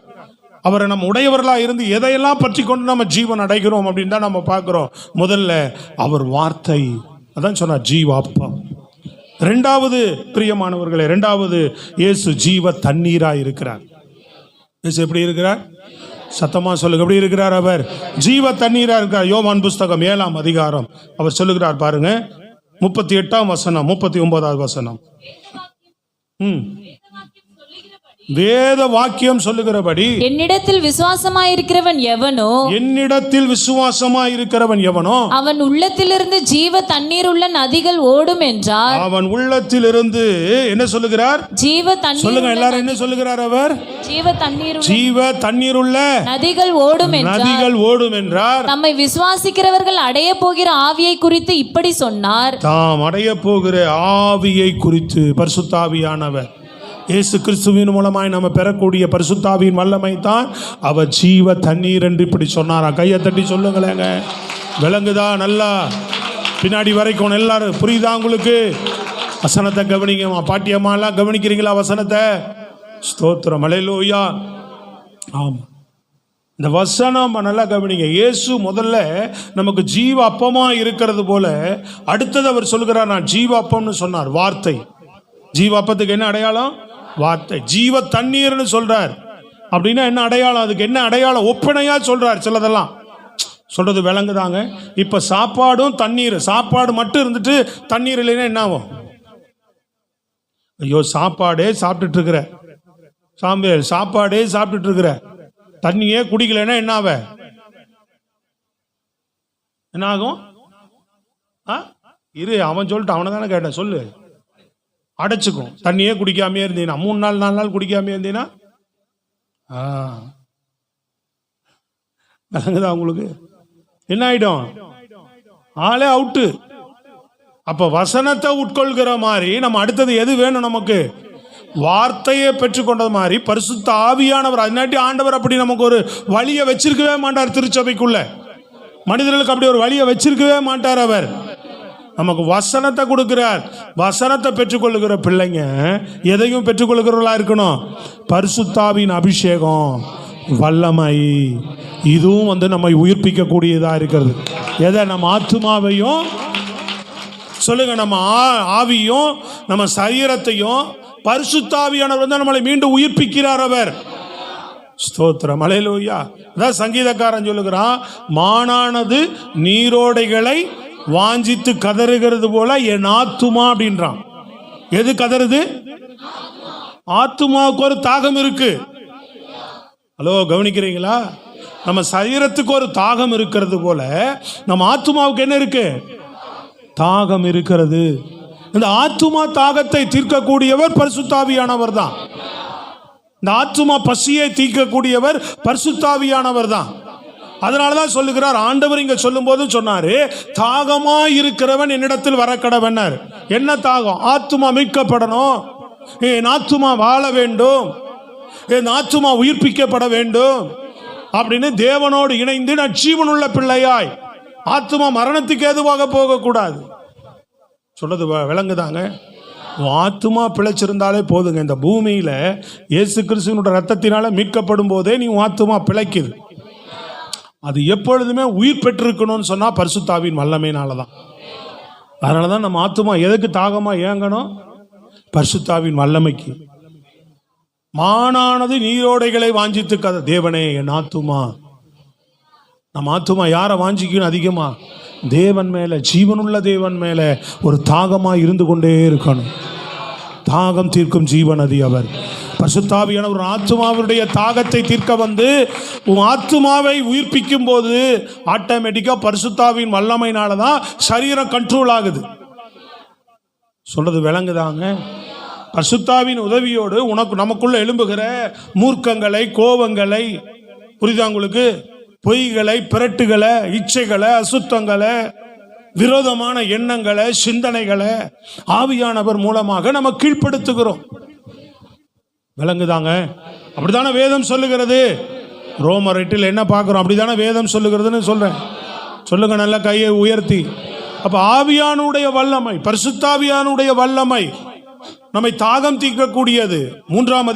அவரை நம்ம உடையவர்களாக இருந்து எதையெல்லாம் பற்றி கொண்டு நம்ம ஜீவன் அடைகிறோம் அப்படின்னு தான் நம்ம பார்க்குறோம். முதல்ல அவர் வார்த்தை, அதான் சொன்னார் ஜீவாப்பம். ரெண்டாவது பிரியமானவர்களே, ரெண்டாவது இயேசு ஜீவ தண்ணீராக இருக்கிறார். இயேசு எப்படி இருக்கிறார்? சத்தமா சொல்லுங்க, எப்படி இருக்கிறார்? அவர் ஜீவ தண்ணீராக இருக்கிறார். யோவான் புஸ்தகம் 7ஆம் அதிகாரம் அவர் சொல்லுகிறார் பாருங்க, 38ஆம் வசனம், 39ஆவது வசனம். வேத வாக்கியம் சொல்லுகிறபடி என்னிடத்தில் விசுவாசமாயிருக்கிறவன் எவனோ, என்னிடத்தில் விசுவாசமாயிருக்கிறவன் எவனோ அவன் உள்ளத்திலிருந்து ஜீவ தண்ணீர் உள்ள நதிகள் ஓடும் என்றார். அவன் உள்ளத்திலிருந்து என்ன சொல்லுகிறார்? ஜீவ தண்ணீர். சொல்லுங்க எல்லாரும், என்ன சொல்லுகிறார் அவர்? ஜீவ தண்ணீர், ஜீவ தண்ணீர் உள்ள நதிகள் ஓடும் என்றார். நதிகள் ஓடும் என்றார். தம்மை விசுவாசிக்கிறவர்கள் அடைய போகிற ஆவியை குறித்து இப்படி சொன்னார். தாம் அடைய போகிற ஆவியை குறித்து, பரிசுத்த ஆவியானவர் இயேசு கிறிஸ்துவின் மூலமாய் நம்ம பெறக்கூடிய பரிசுத்தாவியின் வல்லமை தான் அவர் ஜீவ தண்ணீர் என்று இப்படி சொன்னாரா? கையை தட்டி சொல்லுங்களேங்க. விளங்குதா? நல்லா பின்னாடி வரைக்கும் எல்லாரும் புரியுதா உங்களுக்கு? வசனத்தை கவனிங்கம்மா, பாட்டியம்மாலாம் கவனிக்கிறீங்களா வசனத்தை? ஸ்தோத்திரம், அல்லேலூயா. ஆமாம், இந்த வசனம் நல்லா கவனிங்க. இயேசு முதல்ல நமக்கு ஜீவ அப்பமா இருக்கிறது போல அடுத்தது அவர் சொல்கிறார், நான் ஜீவ அப்பம்னு சொன்னார். வார்த்தை, ஜீவ அப்பத்துக்கு என்ன அடையாளம்? வார்த்தை. ஜீவ தண்ணீர்னு சொல்றார் அப்படின்னா என்ன அடையாளம்? அதுக்கு என்ன அடையாளம்? ஒப்பனையா சொல்றார். சிலதெல்லாம் சொல்றது விளங்குதாங்க. இப்ப சாப்பாடும் தண்ணீர், சாப்பாடு மட்டும் இருந்துட்டு தண்ணீர் இல்லைன்னா என்ன ஆகும்? ஐயோ, சாப்பாடே சாப்பிட்டுட்டு இருக்கிற சாம்பேல், சாப்பாடே சாப்பிட்டுட்டு இருக்கிற, தண்ணியே குடிக்கலைன்னா என்ன ஆவ? என்ன ஆகும்? இரு, அவன் சொல்லிட்டு அவனை தானே கேட்டேன், சொல்லு. அடைச்சுக்கும். தண்ணியே குடிக்காமே இருந்தீங்கன்னா, 3 நாள் 4 நாள் குடிக்காமே இருந்தீங்கன்னா விளங்குதா உங்களுக்கு? என்ன ஆயிடும்? ஆளே அவுட்டு. அப்ப வசனத்தை உட்கொள்கிற மாதிரி நம்ம அடுத்தது எது வேணும்? நமக்கு வார்த்தையை பெற்றுக்கொண்டது மாதிரி பரிசுத்த ஆவியானவர். அதனாட்டி ஆண்டவர் அப்படி நமக்கு ஒரு வழியை வச்சிருக்கவே மாட்டார். திருச்சபைக்குள்ள மனிதர்களுக்கு அப்படி ஒரு வழியை வச்சிருக்கவே மாட்டார். அவர் நமக்கு வசனத்தை கொடுக்கிறார். வசனத்தை பெற்றுக்கொள்ளுகிற பிள்ளைங்க எதையும் பெற்றுக்கொள்ளுகிறவர்களா இருக்கணும். பரிசுத்தாவின் அபிஷேகம், வல்லமை, இதுவும் நம்மை உயிர்ப்பிக்க கூடியதா இருக்கிறது. எதை? நம்ம ஆத்துமாவையும் சொல்லுங்க, நம்ம ஆவியும் நம்ம சரீரத்தையும் பரிசுத்தாவியானவர் நம்மளை மீண்டும் உயிர்ப்பிக்கிறார். அவர் ஸ்தோத்திரம், அல்லேலூயா. அதான் சங்கீதக்காரன் சொல்லுகிறான், மானானது நீரோடைகளை வாஞ்சித்து கதறுகிறது போல என் ஆத்துமா அப்படின்றான். எது கதறுது? ஆத்துமாவுக்கு ஒரு தாகம் இருக்கு. ஹலோ, கவனிக்கிறீங்களா? நம்ம சரீரத்துக்கு ஒரு தாகம் இருக்கிறது போல நம்ம ஆத்துமாவுக்கு என்ன இருக்கு? தாகம் இருக்கிறது. இந்த ஆத்துமா தாகத்தை தீர்க்கக்கூடியவர் பரிசுத்தாவியானவர் தான். இந்த ஆத்துமா பசியை தீர்க்கக்கூடியவர் பரிசுத்தாவியானவர் தான். அதனாலதான் சொல்லுகிறார் ஆண்டவர். இங்க சொல்லும் போது சொன்னாரு, தாகமா இருக்கிறவன் என்னிடத்தில் வரக்கடவனர். என்ன தாகம்? ஆத்துமா மீட்கப்படணும், என் ஆத்துமா வாழ வேண்டும், என் ஆத்துமா உயிர்ப்பிக்கப்பட வேண்டும் அப்படின்னு தேவனோடு இணைந்து நான் ஜீவனுள்ள பிள்ளையாய், ஆத்துமா மரணத்துக்கு ஏதுவாக போகக்கூடாது. சொல்றது விளங்குதாங்க? ஆத்துமா பிழைச்சிருந்தாலே போதுங்க. இந்த பூமியில இயேசு கிறிஸ்துவினுடைய ரத்தத்தினால மீட்கப்படும் போதே நீ ஆத்துமா பிழைக்குது. அது எப்பொழுதுமே உயிர் பெற்றிருக்கணும்னு சொன்னா பரிசுத்தாவின் வல்லமையினாலதான். அதனாலதான் நம்ம ஆத்துமா எதுக்கு தாகமா ஏங்கணும்? பரிசுத்தாவின் வல்லமைக்கு. மானானது நீரோடைகளை வாஞ்சித்து கதை. தேவனே என் ஆத்துமா. நம்ம ஆத்துமா யாரை வாஞ்சிக்கணும் அதிகமா? தேவன் மேல, ஜீவனுள்ள தேவன் மேல ஒரு தாகமா இருந்து கொண்டே இருக்கணும். தாகம் தீர்க்கும் ஜீவநதி அவர். பரிசுத்தாவியான ஒரு ஆத்துமாவுடைய தாகத்தை தீர்க்க வந்து உன் ஆத்துமாவை உயிர்ப்பிக்கும் போது ஆட்டோமேட்டிக்கா பரிசுத்தாவின் வல்லமையினால தான் சரீரம் கண்ட்ரோல் ஆகுது. சொல்றது விளங்குதாங்க? பரிசுத்தாவின் உதவியோடு உனக்கு நமக்குள்ள எழும்புகிற மூர்க்கங்களை, கோபங்களை, புரியுதா உங்களுக்கு? பொய்களை, பிரட்டுகளை, இச்சைகளை, அசுத்தங்களை, விரோதமான எண்ணங்களை, சிந்தனைகளை ஆவியானவர் மூலமாக நம்ம கீழ்ப்படுத்துகிறோம். விளங்குதாங்க? அப்படித்தானே வேதம் சொல்லுகிறது. ரோமர் 8 என்ன பார்க்கிறோம்? அப்படித்தானே வேதம் சொல்லுகிறதுன்னு சொல்றேன். சொல்லுங்க நல்ல கையை உயர்த்தி. அப்ப ஆவியானுடைய வல்லமை, பரிசுத்தாவியானுடைய வல்லமை நம்மை தாகம் தீர்க்கக்கூடியது. 4ஆம்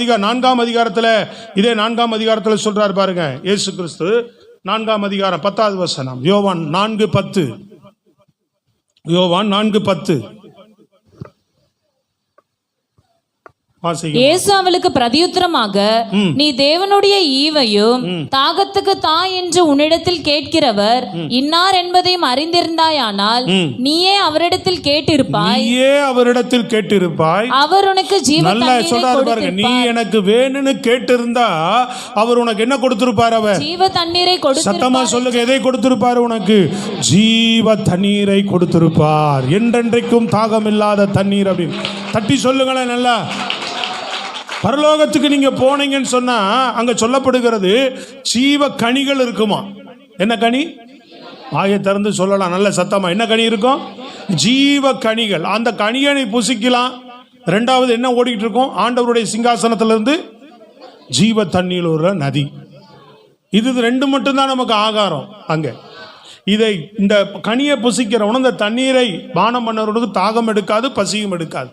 அதிகாரத்தில், இதே 4ஆம் அதிகாரத்தில் சொல்றாரு பாருங்க, இயேசு கிறிஸ்து 4ஆம் அதிகாரம் 10வது வசனம், யோவான் 4:10. யோவான் 4:10 இயேசு அவளுக்கு பிரதியுத்தரமாக, நீ தேவனுடைய ஈவையும் தாகத்துக்கு தா என்று உன்னிடத்தில் கேட்கிறவர் இன்னார் என்பதையும் அறிந்திருந்தாயானால் நீயே அவரிடத்தில் கேட்டிருப்பாய். அவர் உனக்கு ஜீவ தண்ணீரை பாருங்க. நீ எனக்கு வேணும்னு கேட்டிருந்தா அவர் உனக்கு என்ன கொடுத்திருப்பார்? அவர் ஜீவ தண்ணீரை கொடுத்திருப்பார். சத்தமா சொல்லுங்க, எதை கொடுத்திருப்பார்? உனக்கு ஜீவ தண்ணீரை கொடுத்திருப்பார். என்றென்றைக்கும் தாகம் இல்லாத தண்ணீர் அப்படின்னு தட்டி சொல்லுங்களேன் நல்லா. பரலோகத்துக்கு நீங்க போனீங்கன்னு சொன்னா அங்க சொல்லப்படுகிறது ஜீவ கனிகள் இருக்குமா. என்ன கனி? வாயை திறந்து சொல்லலாம் நல்ல சத்தமா. என்ன கனி இருக்கும்? ஜீவ கனிகள். அந்த கனியை நீ புசிக்கலாம். ரெண்டாவது என்ன ஓடிக்கிட்டு இருக்கும்? ஆண்டவருடைய சிங்காசனத்திலிருந்து ஜீவ தண்ணீர் ஒரு நதி. இது ரெண்டு மட்டும்தான் நமக்கு ஆகாரம். அங்க இதை இந்த கனியை புசிக்கிறவனும் இந்த தண்ணீரை பானம் பண்ணவனுக்கு தாகம் எடுக்காது, பசியும் எடுக்காது.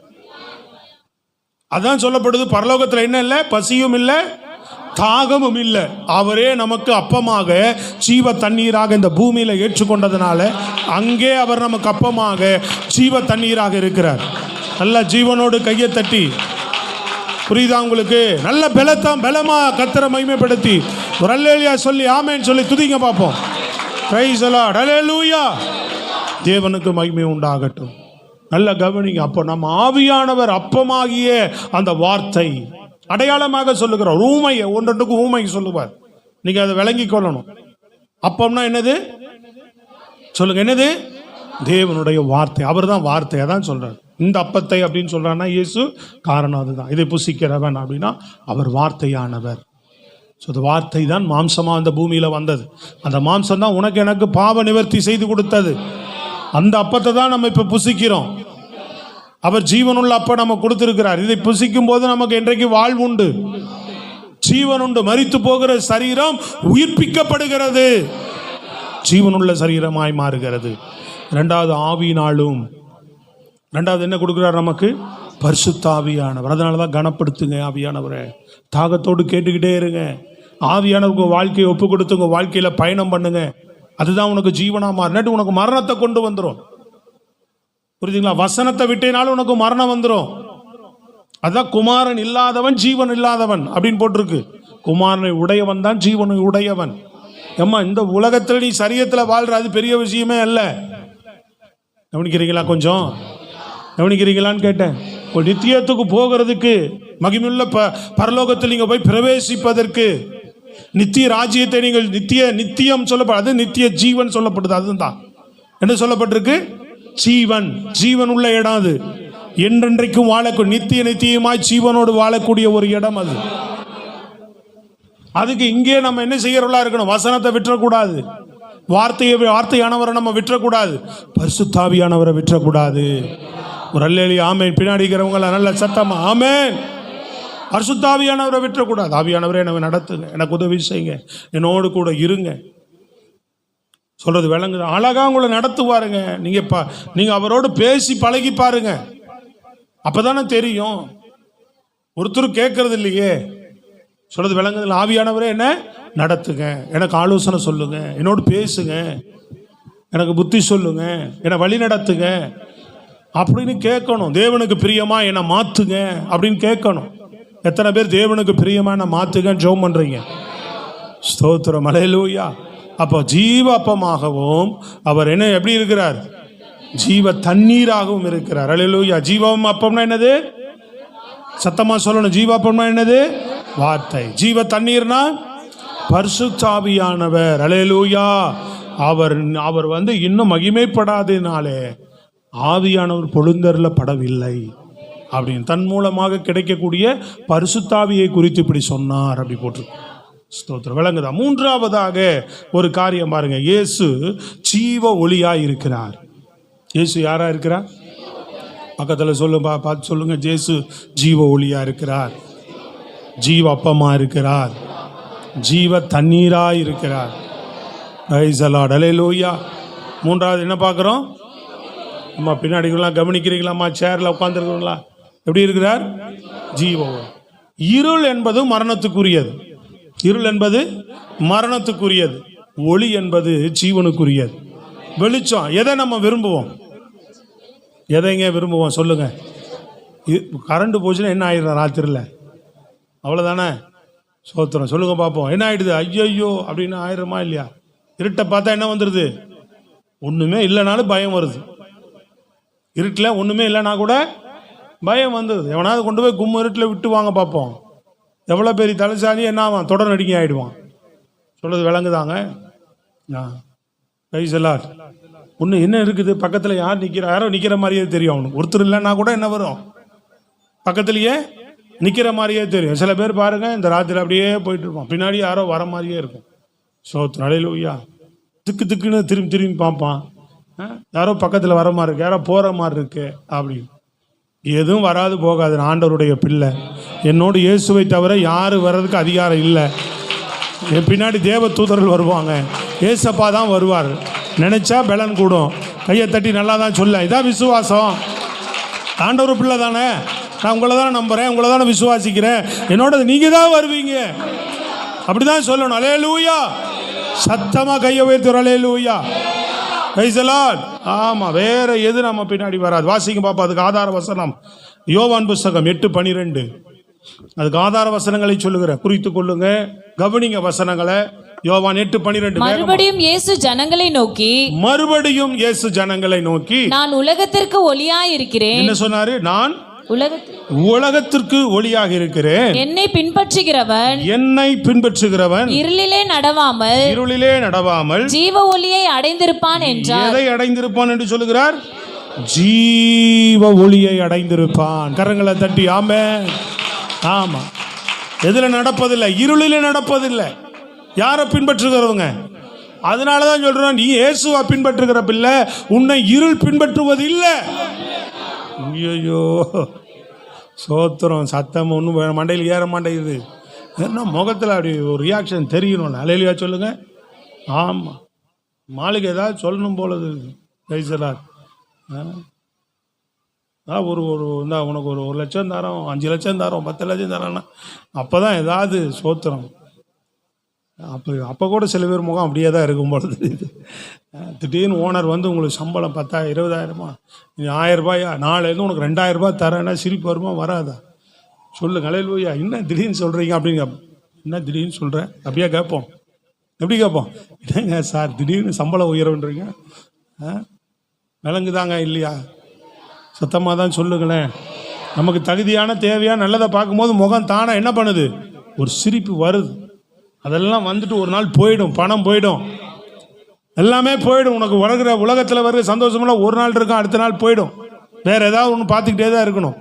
அதான் சொல்லப்படுது. பரலோகத்தில் என்ன இல்லை? பசியும் இல்லை, தாகமும் இல்லை. அவரே நமக்கு அப்பமாக ஜீவ தண்ணீராக இந்த பூமியில ஏற்றுக்கொண்டதுனால அங்கே அவர் நமக்கு அப்பமாக ஜீவ தண்ணீராக இருக்கிறார். நல்ல ஜீவனோடு கையை தட்டி, புரியுதா உங்களுக்கு? நல்ல பலமா கர்த்தரை மகிமைப்படுத்தி ஒரு அல்லேலூயா சொல்லி ஆமென் சொல்லி துதிங்க பார்ப்போம். பிரைஸ் தி லார்ட், அல்லேலூயா. தேவனுக்கு மகிமை உண்டாகட்டும். நல்ல கவனிங்க. அப்போ நம்ம ஆவியானவர் அப்பமாகிய அந்த வார்த்தை அடையாளமாக சொல்லுகிறோம். ஊமையை ஒன்றொன்றுக்கு ஊமை சொல்லுவார். நீங்க அதை விளங்கி கொள்ளணும். அப்பம்னா என்னது? சொல்லுங்க, என்னது? தேவனுடைய வார்த்தை. அவர் தான் வார்த்தை. அதான் சொல்றாரு. இந்த அப்பத்தை அப்படின்னு சொல்றாருன்னா இயேசு காரணம் அதுதான். இதை புசிக்கிறவன் அப்படின்னா அவர் வார்த்தையானவர். ஸோ வார்த்தை தான் மாம்சமாக அந்த பூமியில் வந்தது. அந்த மாம்சம் தான் உனக்கு எனக்கு பாவ நிவர்த்தி செய்து கொடுத்தது. அந்த அப்பத்தை தான் நம்ம இப்போ புசிக்கிறோம். அவர் ஜீவனுள்ள அப்ப நம்ம கொடுத்திருக்கிறார். இதை புசிக்கும் போது நமக்கு இன்றைக்கு வாழ்வு உண்டு, ஜீவன் உண்டு. மரித்து போகிற சரீரம் உயிர்ப்பிக்கப்படுகிறது, ஜீவனுள்ள சரீரமாய் மாறுகிறது. ரெண்டாவது ஆவியினாலும். ரெண்டாவது என்ன கொடுக்கிறார் நமக்கு? பரிசுத்த ஆவியானவர். அதனால தான் கனப்படுத்துங்க ஆவியானவரை. தாகத்தோடு கேட்டுக்கிட்டே இருங்க. ஆவியானவருக்கு வாழ்க்கையை ஒப்பு கொடுத்து உங்கள் வாழ்க்கையில் பயணம் பண்ணுங்க. அதுதான் உனக்கு ஜீவனா மாறினாட்டு உனக்கு மரணத்தை கொண்டு வந்துடும். புரியுதுங்களா? வசனத்தை விட்டேனாலும் உனக்கு மரணம் வந்துடும். அதான் குமாரன் இல்லாதவன் ஜீவன் இல்லாதவன் அப்படின்னு போட்டிருக்கு. குமாரனை உடையவன் தான் ஜீவனை உடையவன். ஏம்மா, இந்த உலகத்தில் நீ சரீரத்தில் வாழ்ற அது பெரிய விஷயமே அல்ல. கவனிக்கிறீங்களா? கொஞ்சம் கவனிக்கிறீங்களான்னு கேட்டேன். ஒரு நித்தியத்துக்கு போகிறதுக்கு, மகிமையுள்ள பரலோகத்தில் நீங்கள் போய் பிரவேசிப்பதற்கு, நித்திய ராஜ்யத்தை நீங்கள் நித்தியம் சொல்லப்படும். அது நித்திய ஜீவன் சொல்லப்படுது. அதுதான் என்ன சொல்லப்பட்டிருக்கு? ஜீவன். ஜீவன் உள்ள இடம் அது. என்றென்றைக்கும் வாழக்கூடிய, நித்தியமாய் ஜீவனோடு வாழக்கூடிய ஒரு இடம் அது. அதுக்கு இங்கே நம்ம என்ன செய்யறவளா இருக்கணும்? வசனத்தை விட்டுறக்கூடாது. வார்த்தையானவரை நம்ம விட்டுறக்கூடாது. பரிசுத்த ஆவியானவரை விட்டுறக்கூடாது. ஒரு அல்லேலூயா ஆமென். பின்னாடி இருக்கிறவங்கள நல்ல சத்தமா ஆமென். பரிசுத்த ஆவியானவரை விட்டுறக்கூடாது. ஆவியானவரே என்னை நடத்துங்க, எனக்கு உதவி செய்யுங்க, என்னோடு கூட இருங்க. சொல்றது விளங்குது? அழகா உங்களை நடத்துவாருங்க. நீங்க அவரோடு பேசி பழகி பாருங்க, அப்பதானே தெரியும். ஒருத்தர் கேட்கறது இல்லையே. சொல்றது விளங்குது? ஆவியானவரே என்ன நடத்துங்க, எனக்கு ஆலோசனை சொல்லுங்க, என்னோடு பேசுங்க, எனக்கு புத்தி சொல்லுங்க, என்னை வழி நடத்துங்க அப்படின்னு கேட்கணும். தேவனுக்கு பிரியமா என்னை மாத்துங்க அப்படின்னு கேட்கணும். எத்தனை பேர் தேவனுக்கு பிரியமா என்னை மாத்துங்கன்னு ஜெபம் பண்றீங்க? ஸ்தோத்திரம், அல்லேலூயா. அப்போ ஜீவ அப்பமாகவும் அவர் என்ன எப்படி இருக்கிறார்? ஜீவ தண்ணீராகவும் இருக்கிறார். அல்லேலூயா. ஜீவம் அப்பம்னா என்னது? சத்தமா சொல்லணும். ஜீவ அப்பம்னா என்னது? வார்த்தை. ஜீவ தண்ணீர்னா பரிசுத்த ஆவியானவர். அல்லேலூயா. அவர் இன்னும் மகிமைப்படாதனாலே ஆவியானவர் பொழுந்தருள படவில்லை அப்படின்னு தன் மூலமாக கிடைக்கக்கூடிய பரிசுத்த ஆவியை குறித்து இப்படி சொன்னார் அப்படி போட்டிருக்கு. ஸ்தோத்திரம். விளங்குதா? மூன்றாவதாக ஒரு காரியம் பாருங்க, இயேசு ஜீவ ஒளியாய் இருக்கிறார். இயேசு யாரா இருக்கிறார்? பக்கத்துல சொல்லுங்க, பார்த்து சொல்லுங்க. இயேசு ஜீவ ஒளியா இருக்கிறார், ஜீவ அப்பமா இருக்கிறார், ஜீவ தண்ணீரா இருக்கிறார். Praise the lord. அல்லேலூயா. மூன்றாவது என்ன பார்க்குறோம்? அம்மா பின்னாடிலாம் கவனிக்கிறீங்களாம்மா? சேர்ல உட்காந்துருக்கிறீங்களா? எப்படி இருக்கிறார்? ஜீவ ஒளி. இருள் என்பது மரணத்துக்குரியது. இருள் என்பது மரணத்துக்குரியது. ஒளி என்பது ஜீவனுக்குரியது. வெளிச்சம். எதை நம்ம விரும்புவோம்? எதைங்க விரும்புவோம் சொல்லுங்க? கரண்ட் போச்சுன்னா என்ன ஆயிடுறோம் ராத்திரியில்? அவ்வளோதானே. சோத்திரம். சொல்லுங்க பார்ப்போம். என்ன ஆயிடுது? ஐயோ அப்படின்னு ஆயிடுறோமா இல்லையா? இருட்டை பார்த்தா என்ன வந்துடுது? ஒன்றுமே இல்லைனாலும் பயம் வருது. இருட்டில் ஒன்றுமே இல்லைனா கூட பயம் வந்துடுது. எவனாவது கொண்டு போய் கும்மு இருட்டில் விட்டு வாங்க பார்ப்போம். எவ்வளோ பெரிய தலைசாலி என்ன ஆவான்? தொடர் நடிக்கை ஆகிடுவான். சொல்கிறது விளங்குதாங்க? Price the Lord. ஒன்று என்ன இருக்குது? பக்கத்தில் யார் நிற்கிறா? யாரோ நிற்கிற மாதிரியே தெரியும் அவனுக்கு. ஒருத்தர் இல்லைன்னா கூட என்ன வரும்? பக்கத்துலேயே நிற்கிற மாதிரியே தெரியும். சில பேர் பாருங்க, இந்த ராத்திரி அப்படியே போயிட்டு இருப்பான், பின்னாடி யாரோ வர மாதிரியே இருக்கும். சோத்திரம். அல்லேலூயா. திக்கு திக்குன்னு திரும்பி திரும்பி பார்ப்பான். யாரோ பக்கத்தில் வர மாதிரி இருக்கு, யாரோ போகிற மாதிரி இருக்கு அப்படின்னு. எதுவும் வராது போகாது. ஆண்டவருடைய பிள்ளை. என்னோடு இயேசுவை தவிர யாரும் வர்றதுக்கு அதிகாரம் இல்லை. என் பின்னாடி தேவ தூதர்கள் வருவாங்க, ஏசப்பா தான் வருவார். நினைச்சா பலன் கூடும். கையை தட்டி நல்லா தான் சொல்ல. இதான் விசுவாசம். ஆண்டவர் பிள்ளை தானே, நான் உங்களை தானே நம்புகிறேன், உங்களை தானே விசுவாசிக்கிறேன், என்னோட நீங்கள் தான் வருவீங்க. அப்படிதான் சொல்லணும். அல்லேலூயா. சத்தமாக கையை உயர்த்துற. அல்லேலூயா. Price the Lord. ஆமாம், வேற எது நம்ம பின்னாடி வராது. வாசிங்க பாப்பா. அதுக்கு ஆதார வசனம் யோவான் புஸ்தகம் 8:12. அதுக்கு ஆதார வசனங்களை சொல்லுகிற, குறித்து கொள்ளுங்க, கவனிங்க வசனங்களை. யோவான் 8:12. மறுபடியும் இயேசு ஜனங்களை நோக்கி, நான் உலகத்திற்கு ஒளியாய் இருக்கிறேன். என்ன சொன்னாரு? நான் உலகத்திற்கு ஒளியாக இருக்கிறேன். என்னை பின்பற்றுகிறவன் இருளிலே நடவாமல் ஜீவ ஒளியை அடைந்திருப்பான் என்றார். எதை அடைந்திருப்பான் என்று சொல்லுகிறார்? ஜீவ ஒளியை அடைந்திருப்பான். கரங்களை தட்டி ஆமென். ஆமா. எதுல நடப்பதில்லை? இருளிலே நடப்பதில்லை. யாரை பின்பற்றுகிறவங்க? அதனாலதான் சொல்றேன், நீ இயேசுவை பின்பற்றுகிற பிள்ளை, உன்னை இருள் பின்பற்றுவது இல்லை. ஐயோ சோத்திரம். சத்தம் ஒன்றும் மண்டையில் ஏற மாட்டேங்குது. ஏன்னா முகத்தில் அப்படி ஒரு ரியாக்ஷன் தெரியணும். அல்லேலூயா சொல்லுங்க. ஆமாம், மாளிகை ஏதாவது சொல்லணும் போல இருக்குது. கைசலார் ஒரு இந்தா உனக்கு ஒரு 1 லட்சம் தரோம், 5 லட்சம் தரோம், 10 லட்சம் தரோன்னா அப்போ தான் ஏதாவது சோத்திரம். அப்போ கூட சில பேர் முகம் அப்படியே தான் இருக்கும் போல தெரியுது. திடீர்னு ஓனர் வந்து உங்களுக்கு சம்பளம் 10,000 20,000 நீ 1000 ரூபாயா, நாளையிலேருந்து உனக்கு 2000 ரூபாய் தரேன்னா சிரிப்பு வருமா வராதா? சொல்லுங்க. அல்லேலூயா. என்ன திடீர்னு சொல்கிறீங்க அப்படின்னு கேட்போம். என்ன திடீர்னு சொல்கிறேன் அப்படியே கேட்போம். எப்படி கேட்போம்? என்னங்க சார் திடீர்னு சம்பளம் உயர்வுன்றீங்க? விளங்குதாங்க இல்லையா? சத்தமாக தான் சொல்லுங்களேன். நமக்கு தகுதியான தேவையான நல்லதை பார்க்கும்போது முகம் தானே என்ன பண்ணுது? ஒரு சிரிப்பு வருது. அதெல்லாம் வந்துட்டு ஒரு நாள் போயிடும். பணம் போயிடும், எல்லாமே போயிடும். உனக்கு வருகிற உலகத்தில் வருகிற சந்தோஷமெல்லாம் ஒரு நாள் இருக்கும், அடுத்த நாள் போயிடும். வேற ஏதாவது ஒன்று பார்த்துக்கிட்டே தான் இருக்கணும்.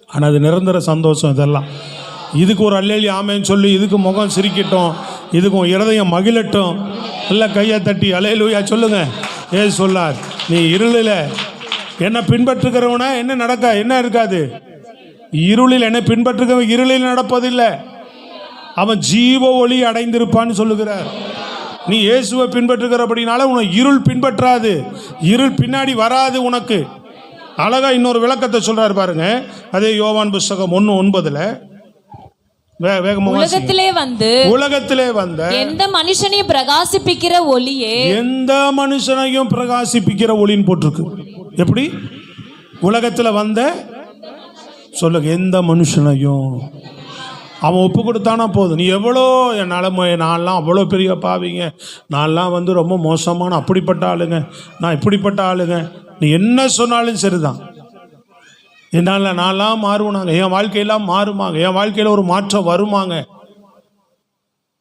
ஆனால் அது நிரந்தர சந்தோஷம். இதெல்லாம் இதுக்கு ஒரு அல்லேலூயா ஆமென்னு சொல்லி, இதுக்கு முகம் சிரிக்கட்டும், இதுக்கும் இருதயம் மகிழட்டும். எல்லாம் கையை தட்டி அல்லேலூயா சொல்லுங்க. சொல்லார், நீ இருளில் என்ன பின்பற்றுகிறவன என்ன இருக்காது? இருளில் என்னை பின்பற்றுகிறவன் இருளில் நடப்பதில்லை, அவன் ஜீவ ஒளி அடைந்திருப்பான்னு சொல்லுகிறார். நீ இயேசுவை பின்பற்றுகிறபடினால உனக்கு இருள் பின்பற்றாது, இருள் பின்னாடி வராது உனக்கு. அழகா இன்னொரு விளக்கத்தை சொல்றாரு பாருங்க. அதே யோவான் புஸ்தகம் 1:9. உலகத்திலே வந்த எந்த மனுஷனையும் பிரகாசிப்பிக்கிற ஒளின்னு போட்டிருக்கு. எப்படி? உலகத்தில் வந்த சொல்லுங்க, எந்த மனுஷனையும் அவன் ஒப்பு கொடுத்தானா போதும். நீ எவ்வளோ நான்லாம் அவ்வளோ பெரிய பாவிங்க, நான்லாம் வந்து ரொம்ப மோசமான அப்படிப்பட்ட ஆளுங்க, நான் இப்படிப்பட்ட ஆளுங்க, நீ என்ன சொன்னாலும் சரிதான். என்னால் நான்லாம் மாறுவாங்க, என் வாழ்க்கையெல்லாம் மாறுமாங்க, என் வாழ்க்கையில் ஒரு மாற்றம் வருமாங்க.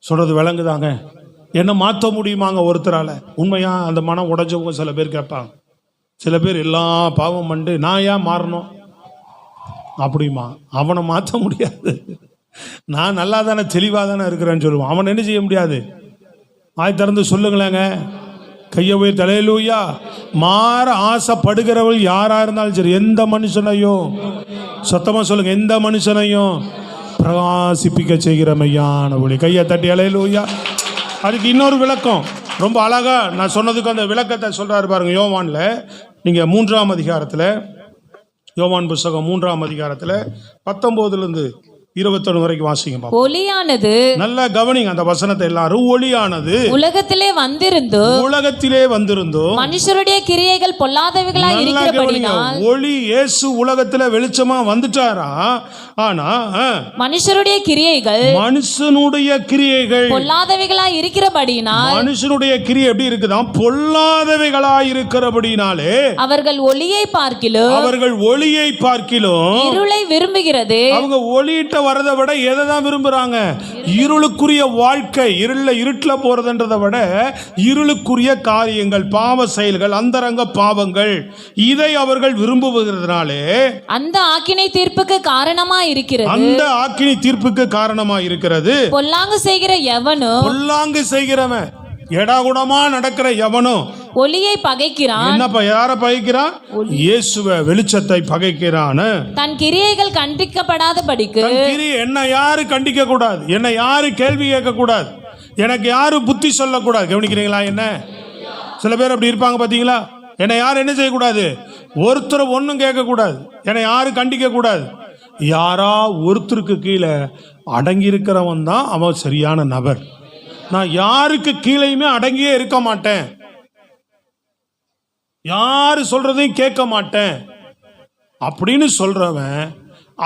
சொல்கிறது விளங்குதாங்க? என்ன மாற்ற முடியுமாங்க ஒருத்தரால்? உண்மையாக அந்த மனம் உடைஞ்சவங்க சில பேர் கேட்பாங்க. சில பேர் எல்லா பாவம் பண்ணிட்டு நான் ஏன் மாறணும் அப்படிமா? அவனை மாற்ற முடியாது. நான் நல்லா தானே தெளிவாக தானே இருக்கிறேன்னு சொல்லுவான். அவன் என்ன செய்ய முடியாது. ஆய் திறந்து சொல்லுங்களேங்க, கையை போய் தலையிலூயா. மாற ஆசைப்படுகிறவள் யாரா இருந்தாலும் சரி, எந்த மனுஷனையும் சத்தமா சொல்லுங்க, எந்த மனுஷனையும் பிரகாசிப்பிக்க செய்கிற மையான ஒளி. கையை தட்டி அலையிலூயா. அதுக்கு இன்னொரு விளக்கம் ரொம்ப அழகா நான் சொன்னதுக்கு அந்த விளக்கத்தை சொல்றாரு பாருங்க. யோவான்ல நீங்க 3ஆம் அதிகாரத்தில், யோவான் புஸ்தகம் 3ஆம் அதிகாரத்தில் 19 21 வரைக்கும் வாசிங்க பாப்போம். ஒளியானது, நல்லா கவனிங்க அந்த வசனத்தை எல்லாரும். ஒளியானது உலகத்திலே வந்திருந்தோ மனுஷருடைய கிரியைகள் பொல்லாதவைகளாய் இருக்கிறபடினால். ஒளி இயேசு உலகத்துல வெளிச்சமா வந்துட்டாரா, ஆனா மனுஷருடைய கிரியைகள் பொல்லாதவைகளாய் இருக்கிறபடினால். மனுஷனுடைய கிரியை எப்படி இருக்குதான், பொல்லாதவைகளாய் இருக்கிறபடினாலே அவர்கள் ஒளியை பார்க்கிலும் இருளை விரும்புகிறது. அவங்க ஒளியிட்ட வரதை விட எதை தான் விரும்புறாங்க? இருளுக்குரிய வாழ்க்கை, இருட்டில் போறதுன்றதை விட இருளுக்குரிய காரியங்கள், பாவ செயல்கள், அந்தரங்க பாவங்கள், இதை அவர்கள் விரும்புவதனாலே அந்த ஆக்கினை தீர்ப்புக்கு காரணமா இருக்கிறது. பொல்லாங்கு செய்கிறவன், எடாகுடமா நடக்கிற எவனும் ஒளியை பகைக்கிறான். என்னப்பா, யார பகைக்கிறான்? இயேசுவை, வெளிச்சத்தை பகைக்கிறான். தன் கிரியைகள் கண்டிக்கப்படாதபடிக்கு. என்ன யாரு கண்டிக்க கூடாது, என்ன யாரு கேள்வி கேட்க கூடாது, எனக்கு யாரு புத்தி சொல்லக்கூடாது. கவனிக்கிறீங்களா? என்ன சில பேர் அப்படி இருப்பாங்க பாத்தீங்களா? என்னை யாரு என்ன செய்யக்கூடாது, ஒருத்தர் ஒன்னும் கேட்க கூடாது, என்னை யாரு கண்டிக்க கூடாது. யாரா ஒருத்தருக்கு கீழே அடங்கி இருக்கிறவன் தான் அவன் சரியான நபர். நான் யாருக்கு கீழேயுமே அடங்கியே இருக்க மாட்டேன், யாரு சொல்றதையும் கேட்க மாட்டேன் அப்படின்னு சொல்றவன்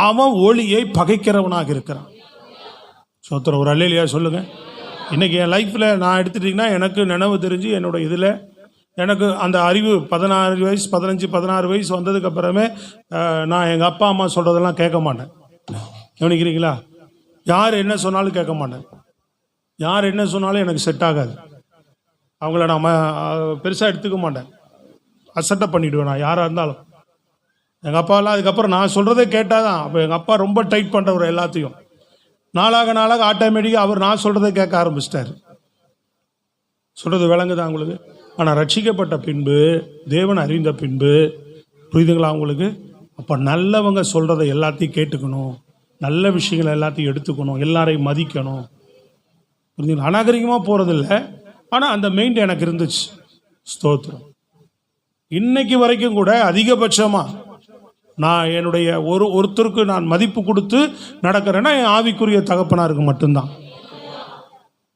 அவன் ஒளியை பகைக்கிறவனாக இருக்கிறான். சோத்திரம், ஒரு அல்லேலூயா சொல்லுங்க. இன்னைக்கு என் லைஃப்ல நான் எடுத்துட்டீங்கன்னா, எனக்கு நினைவு தெரிஞ்சு என்னோட இதுல எனக்கு அந்த அறிவு 16 வயசு 15 16 வயசு வந்ததுக்கு அப்புறமே நான் எங்கள் அப்பா அம்மா சொல்கிறதெல்லாம் கேட்க மாட்டேன். கவனிக்கிறீங்களா? யார் என்ன சொன்னாலும் கேட்க மாட்டேன், யார் என்ன சொன்னாலும் எனக்கு செட் ஆகாது, அவங்கள நான் பெருசாக எடுத்துக்க மாட்டேன், அசட்டை பண்ணிவிடுவேன் நான் யாராக இருந்தாலும். எங்கள் அப்பாலாம் அதுக்கப்புறம் நான் சொல்கிறதே கேட்டால் தான். அப்போ எங்கள் அப்பா ரொம்ப டைட் பண்ணுறவர் எல்லாத்தையும். நாளாக ஆட்டோமேட்டிக்காக அவர் நான் சொல்கிறத கேட்க ஆரம்பிச்சிட்டார். சொல்கிறது விளங்குதான் உங்களுக்கு? ஆனால் ரட்சிக்கப்பட்ட பின்பு, தேவன் அறிந்த பின்பு, புரியுதுங்களா உங்களுக்கு? அப்போ நல்லவங்க சொல்கிறத எல்லாத்தையும் கேட்டுக்கணும், நல்ல விஷயங்களை எல்லாத்தையும் எடுத்துக்கணும், எல்லாரையும் மதிக்கணும். புரிஞ்சுங்களா? அநாகரிகமாக போகிறதில்ல, ஆனால் அந்த மெயின்ட் எனக்கு இருந்துச்சு. ஸ்தோத்திரம். இன்னைக்கு வரைக்கும் கூட அதிகபட்சமாக நான் என்னுடைய ஒருத்தருக்கு நான் மதிப்பு கொடுத்து நடக்கிறேன்னா என் ஆவிக்குரிய தகப்பனாருக்கு மட்டும்தான்.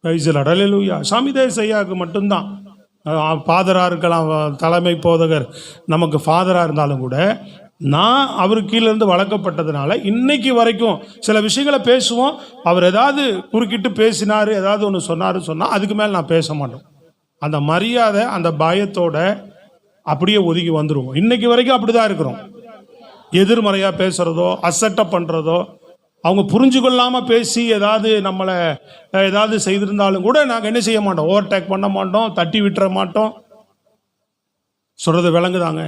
அல்லேலூயா. சாமிதேஸ் ஐயாவுக்கு மட்டும்தான். ஃபாதராக இருக்கலாம், தலைமை போதகர் நமக்கு ஃபாதராக இருந்தாலும் கூட நான் அவருக்கு கீழேருந்து வளர்க்கப்பட்டதுனால இன்னைக்கு வரைக்கும் சில விஷயங்களை பேசுவோம். அவர் ஏதாவது குறுக்கிட்டு பேசினார், ஏதாவது ஒன்று சொன்னால் அதுக்கு மேலே நான் பேச மாட்டோம். அந்த மரியாதை, அந்த பயத்தோட அப்படியே ஒதுங்கி வந்துடுவோம். இன்னைக்கு வரைக்கும் அப்படி தான் இருக்கிறோம். எதிர்மறையாக பேசுகிறதோ, அசட்டை பண்ணுறதோ, அவங்க புரிஞ்சு கொள்ளாமல் பேசி ஏதாவது நம்மளை ஏதாவது செய்திருந்தாலும் கூட நாங்கள் என்ன செய்ய மாட்டோம், ஓவர்டேக் பண்ண மாட்டோம், தட்டி விட்டுற மாட்டோம். சொல்கிறது விளங்குதாங்க?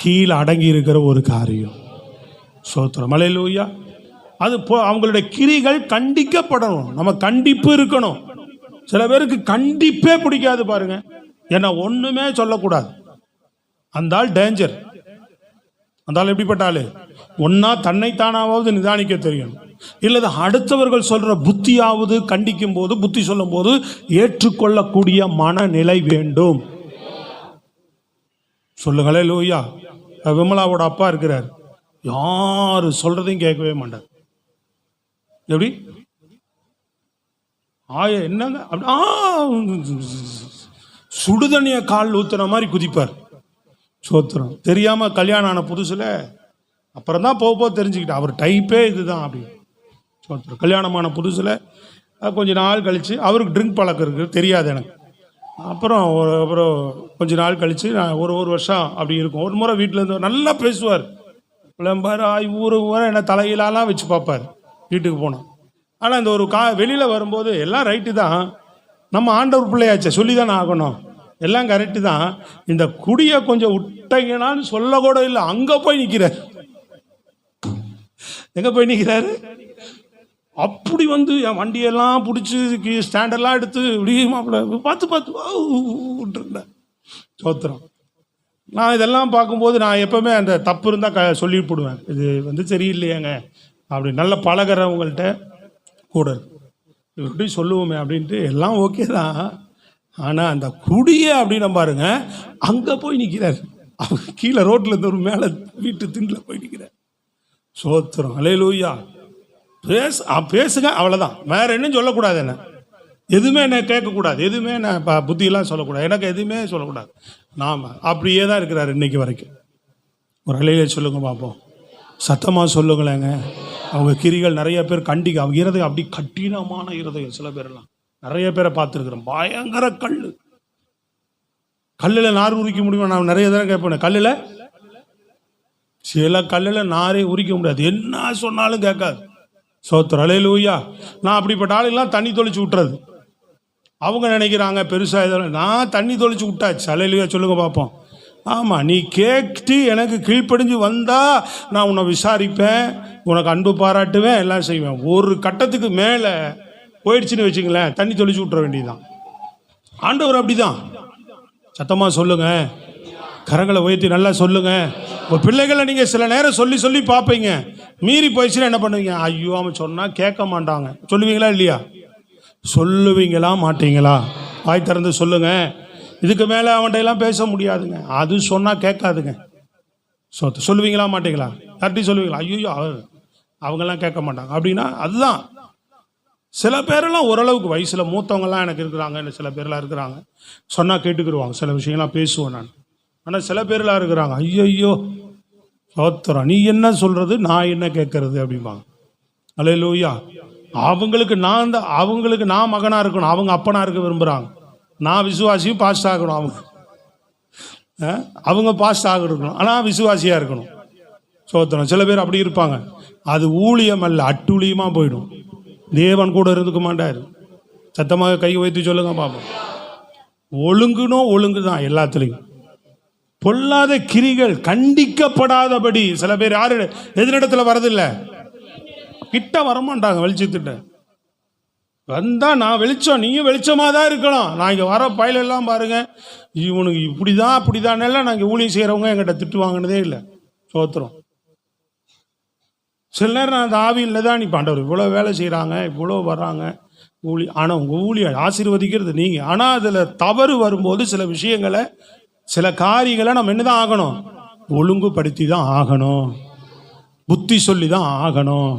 கீழே அடங்கி இருக்கிற ஒரு காரியம். சோத்திரம். அல்லேலூயா. அது அவங்களுடைய கிரிகள் கண்டிக்கப்படணும், நம்ம கண்டிப்பு இருக்கணும். சில பேருக்கு கண்டிப்பே பிடிக்காது பாருங்க, ஏன்னா ஒன்றுமே சொல்லக்கூடாது. அந்த ஆள் டேஞ்சர். அந்த ஆள் எப்படிப்பட்டாலே ஒன்னா தன்னைத்தானாவது நிதானிக்க தெரியணும், இல்லது அடுத்தவர்கள் சொல்ற புத்தியாவது கண்டிக்கும் போது, புத்தி சொல்லும் போது ஏற்றுக்கொள்ளக்கூடிய மனநிலை வேண்டும். சொல்லுங்களே லூயா. விமலாவோட அப்பா இருக்கிறார், யாரு சொல்றதையும் கேட்கவே மாட்டார். எப்படி என்னங்க சுடுதண்ணிய கால் ஊத்துற மாதிரி குதிப்பார். சோத்திரம். தெரியாம கல்யாணம் ஆன புதுசுல அப்புறம் தான் போக தெரிஞ்சுக்கிட்டேன், அவர் டைப்பே இதுதான் அப்படின்னு. சோத்திரம். கல்யாணமான புதுசுல கொஞ்ச நாள் கழிச்சு, அவருக்கு ட்ரிங்க் பழக்கம் இருக்குது, தெரியாது எனக்கு. அப்புறம் கொஞ்ச நாள் கழிச்சு நான் ஒரு வருஷம் அப்படி இருக்கும். ஒரு முறை வீட்டில் இருந்து நல்லா பேசுவார், விளம்பார், ஊரு என்ன தலையிலாலாம் வச்சு பார்ப்பார். வீட்டுக்கு போனோம். ஆனால் இந்த ஒரு வெளியில் வரும்போது எல்லாம் ரைட்டு தான், நம்ம ஆண்டவர் பிள்ளையாச்சே, சொல்லி தானே ஆகணும், எல்லாம் கரெக்டு தான். இந்த குடியை கொஞ்சம் விட்டீங்கன்னான்னு சொல்ல கூட இல்லை, அங்கே போய் நிற்கிறார். எங்கே போய் நிற்கிறாரு? அப்படி வந்து என் வண்டியெல்லாம் பிடிச்சி ஸ்டாண்டெல்லாம் எடுத்து இப்படி மாப்பிள்ள பார்த்து இருந்தேன். சோத்திரம். நான் இதெல்லாம் பார்க்கும்போது நான் எப்போவுமே அந்த தப்பு இருந்தால் சொல்லி போடுவேன், இது வந்து சரியில்லையாங்க அப்படி நல்ல பழகிறவங்கள்ட்ட கூட இப்படி சொல்லுவோமே அப்படின்ட்டு. எல்லாம் ஓகே தான், ஆனால் அந்த குடியை அப்படின்னு பாருங்க அங்கே போய் நிற்கிறார். அவங்க கீழே ரோட்டில் இருந்து ஒரு மேலே வீட்டு திண்டில் போய் நிற்கிறார். சோத்திரம். அல்லேலூயா. பேசுங்க, அவ்வளோதான். வேற என்னன்னு சொல்லக்கூடாது, என்ன எதுவுமே என்ன கேட்கக்கூடாது, எதுவுமே நான் புத்தியெல்லாம் சொல்லக்கூடாது, எனக்கு எதுவுமே சொல்லக்கூடாது. நாம் அப்படியே தான் இருக்கிறார் இன்னைக்கு வரைக்கும். ஒரு அலையில சொல்லுங்க பார்ப்போம், சத்தமாக சொல்லுங்களேங்க. அவங்க கிரிகள் நிறைய பேர் கண்டிக்க, அவங்க இருதயம் அப்படி கடினமான இருதயம். சில பேரெல்லாம் நிறைய பேரை பார்த்துருக்குறேன், பயங்கர கல்லில் நார் உரிக்க முடியுமா? நான் நிறைய தடவை கேட்பேன், கல்லில் சில கல்லில் நாரே உரிக்க முடியாது, என்ன சொன்னாலும் கேட்காது. சோத்திரம். அல்லேலூயா. நான் அப்படிப்பட்ட ஆளுங்கெல்லாம் தண்ணி தொளிச்சு விட்டுறது. அவங்க நினைக்கிறாங்க பெருசாக இதெல்லாம், நான் தண்ணி தொளிச்சு விட்டாச்சு. அல்லேலூயா சொல்லுங்க பார்ப்போம். ஆமாம், நீ கேட்டு எனக்கு கீழ்ப்படிஞ்சு வந்தால் நான் உன்னை விசாரிப்பேன், உனக்கு அன்பு பாராட்டுவேன், எல்லாம் செய்வேன். ஒரு கட்டத்துக்கு மேலே போயிடுச்சுன்னு வச்சுங்களேன், தண்ணி தொளிச்சு விட்டுற வேண்டியதுதான். ஆண்டவர் அப்படிதான். சத்தமாக சொல்லுங்க, கரங்களை உயர்த்தி நல்லா சொல்லுங்க. உங்கள் பிள்ளைகளை நீங்கள் சில நேரம் சொல்லி சொல்லி பார்ப்பீங்க, மீறி போயிடுச்சுன்னா என்ன பண்ணுவீங்க? ஐயோ அவன் சொன்னால் கேட்க மாட்டாங்க, சொல்லுவீங்களா இல்லையா? சொல்லுவீங்களா மாட்டீங்களா? வாய் திறந்து சொல்லுங்க. இதுக்கு மேலே அவன்கிட்ட எல்லாம் பேச முடியாதுங்க, அது சொன்னால் கேட்காதுங்க. சொல்லுவீங்களா மாட்டீங்களா? யார்ட்டி சொல்லுவீங்களா? ஐயோ அவங்கெல்லாம் கேட்க மாட்டாங்க அப்படின்னா அதுதான். சில பேரெல்லாம் ஓரளவுக்கு வயசில் மூத்தவங்கெல்லாம் எனக்கு இருக்கிறாங்க, சில பேர்லாம் இருக்கிறாங்க, சொன்னால் கேட்டுக்கிடுவாங்க, சில விஷயங்கள்லாம் பேசுவேன் நான். ஆனால் சில பேர்லாம் இருக்கிறாங்க, ஐயோ சோத்திரம், நீ என்ன சொல்கிறது நான் என்ன கேட்கறது அப்படிம்பாங்க. அல்லேலூயா. அவங்களுக்கு நான் மகனாக இருக்கணும், அவங்க அப்பனாக இருக்க விரும்புகிறாங்க. நான் விசுவாசியும் பாஸ்ட் ஆகணும், அவங்க பாஸ்ட் ஆகணும், ஆனால் விசுவாசியாக இருக்கணும். சோத்திரம். சில பேர் அப்படி இருப்பாங்க, அது ஊழியம் அல்ல, அட்டூழியமாக போயிடும். தேவன் கூட இருந்துக்க மாட்டார். சத்தமாக கை வைத்து சொல்லுங்க பார்ப்போம். ஒழுங்கு தான் எல்லாத்துலேயும். பொல்லாத கிரிகள் கண்டிக்கப்படாதபடி சில பேர் யாரு எதிரிடத்துல வரதில்லை, கிட்ட வரமாட்டாங்க. வெளிச்சத்திட்ட வந்தா நான் வெளிச்சம், நீயும் வெளிச்சமாக தான் இருக்கணும். நான் இங்கே வர பயலெல்லாம் பாருங்க, இவனுக்கு இப்படிதான் அப்படிதான் நாங்கள் ஊழியம் செய்கிறவங்க எங்கிட்ட திட்டு வாங்கினதே இல்லை. சோத்திரம். சில நேரம் நான் அந்த ஆவியில் தான் நீ பாண்டவர் இவ்வளோ வேலை செய்கிறாங்க, இவ்வளோ வர்றாங்க ஆனால் உங்கள் ஊழியம் ஆசீர்வதிக்கிறது நீங்கள். ஆனால் அதில் தவறு வரும்போது சில விஷயங்களை, சில காரியங்களை நம்ம என்ன தான் ஆகணும்? ஒழுங்குபடுத்தி தான் ஆகணும், புத்தி சொல்லி தான் ஆகணும்.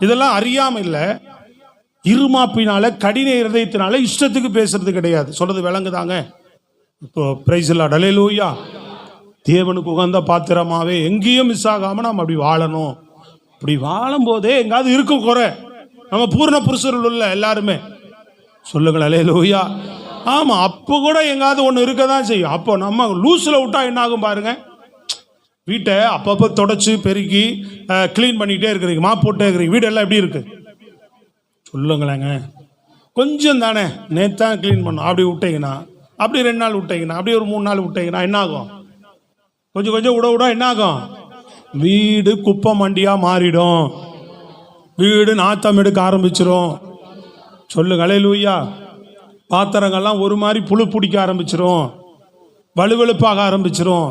இதெல்லாம் அறியாமல் இல்லை, இருமாப்பினால கடின இருதயத்தினால இஷ்டத்துக்கு பேசுறது கிடையாது. சொல்றது விளங்குதாங்க? இப்போ பிரைஸ் லார்ட். அல்லேலூயா. தேவனுக்கு உகந்த பாத்திரமாவே எங்கேயும் மிஸ் ஆகாமல் நம்ம அப்படி வாழணும். அப்படி வாழும்போதே எங்காவது இருக்கும் குறை, நம்ம பூர்ண புருஷர்கள் உள்ள எல்லாருமே சொல்லுங்கள் அல்லேலூயா. ஆமாம், அப்போ கூட எங்காவது ஒன்று இருக்க தான் செய்யும். அப்போ நம்ம லூஸில் விட்டா என்ன ஆகும் பாருங்க, வீட்டை அப்பப்போ தொடச்சி பெருக்கி க்ளீன் பண்ணிகிட்டே இருக்கிறீங்க, மாப் போட்டே இருக்கிறீங்க, வீடெல்லாம் எப்படி இருக்கு சொல்லுங்களேங்க. கொஞ்சம் தானே நேத்தான் க்ளீன் பண்ணோம், அப்படி விட்டீங்கன்னா, அப்படி 2 நாள் விட்டீங்கன்னா, அப்படி ஒரு 3 நாள் விட்டீங்கன்னா என்ன ஆகும்? கொஞ்சம் கொஞ்சம் விட என்ன ஆகும்? வீடு குப்பை மண்டியாக மாறிடும், வீடு நாத்தம் எடுக்க ஆரம்பிச்சிரும். சொல்லுங்க அல்லேலூயா. பாத்திரங்கள்லாம் ஒரு மாதிரி புழு பிடிக்க ஆரம்பிச்சிரும், வலுவெழுப்பாக ஆரம்பிச்சிரும்.